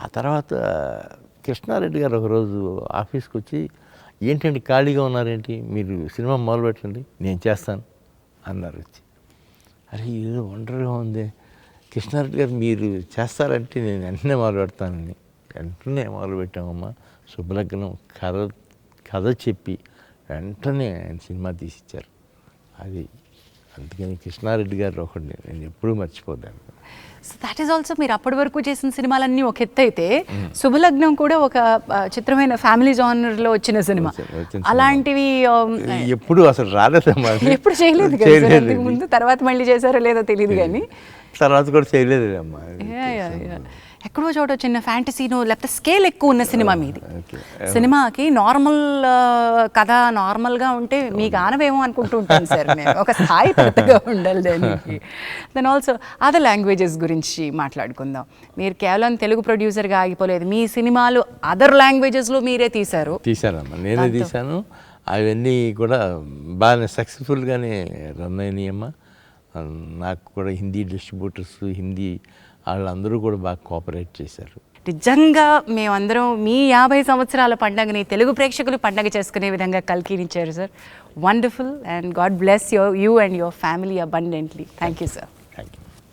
ఆ తర్వాత కృష్ణారెడ్డి గారు ఒకరోజు ఆఫీస్కి వచ్చి, ఏంటండి ఖాళీగా ఉన్నారేంటి, మీరు సినిమా మొదలు పెట్టండి, నేను చేస్తాను అన్నారు వచ్చి. అరే ఏదో వండర్గా ఉంది కృష్ణారెడ్డి గారు, మీరు చేస్తారంటే నేను వెంటనే మొదలు పెడతానని. వెంటనే మొదలు పెట్టామమ్మా. శుభలగ్నం కథ చెప్పి వెంటనే ఆయన సినిమా తీసిచ్చారు. అది అందుకని కృష్ణారెడ్డి గారు ఒకటి నేను ఎప్పుడూ మర్చిపోతాను. సో దాట్ ఈస్ ఆల్సో మీరు అప్పటి వరకు చేసిన సినిమాలన్నీ ఒక ఎత్తు అయితే, శుభలగ్నం కూడా ఒక చిత్రమైన ఫ్యామిలీ జానర్లో వచ్చిన సినిమా. అలాంటివి ఎప్పుడు అసలు రాలేదమ్మా, ఎప్పుడు చేయలేదు కదా ముందు. తర్వాత మళ్ళీ చేశారో లేదో తెలియదు కానీ తర్వాత కూడా చేయలేదు అమ్మా. ఎక్కడో చోట చిన్న ఫ్యాంటసీనో లేకపోతే స్కేల్ ఎక్కువ ఉన్న సినిమా మీది. సినిమాకి నార్మల్ కథ నార్మల్గా ఉంటే మీకు ఆనవేమో అనుకుంటూ ఉంటాను సార్ నేను. ఒక స్థాయి పెద్దగా ఉండాలి దానికి. దెన్ ఆల్సో అదర్ లాంగ్వేజెస్ గురించి మాట్లాడుకుందాం. మీరు కేవలం తెలుగు ప్రొడ్యూసర్గా ఆగిపోలేదు, మీ సినిమాలు అదర్ లాంగ్వేజెస్లో మీరే తీశారమ్మా. నేనే తీశాను. అవన్నీ కూడా బాగానే సక్సెస్ఫుల్గానే రన్ అయినాయమ్మా. నాకు కూడా హిందీ డిస్ట్రిబ్యూటర్స్, హిందీ వాళ్ళందరూ కూడా బాగా కోఆపరేట్ చేశారు. నిజంగా మేమందరం మీ 50 సంవత్సరాల పండుగని తెలుగు ప్రేక్షకులు పండుగ చేసుకునే విధంగా కల్కినిచ్చారు sir. Wonderful and God bless you and your family abundantly. Thank you sir.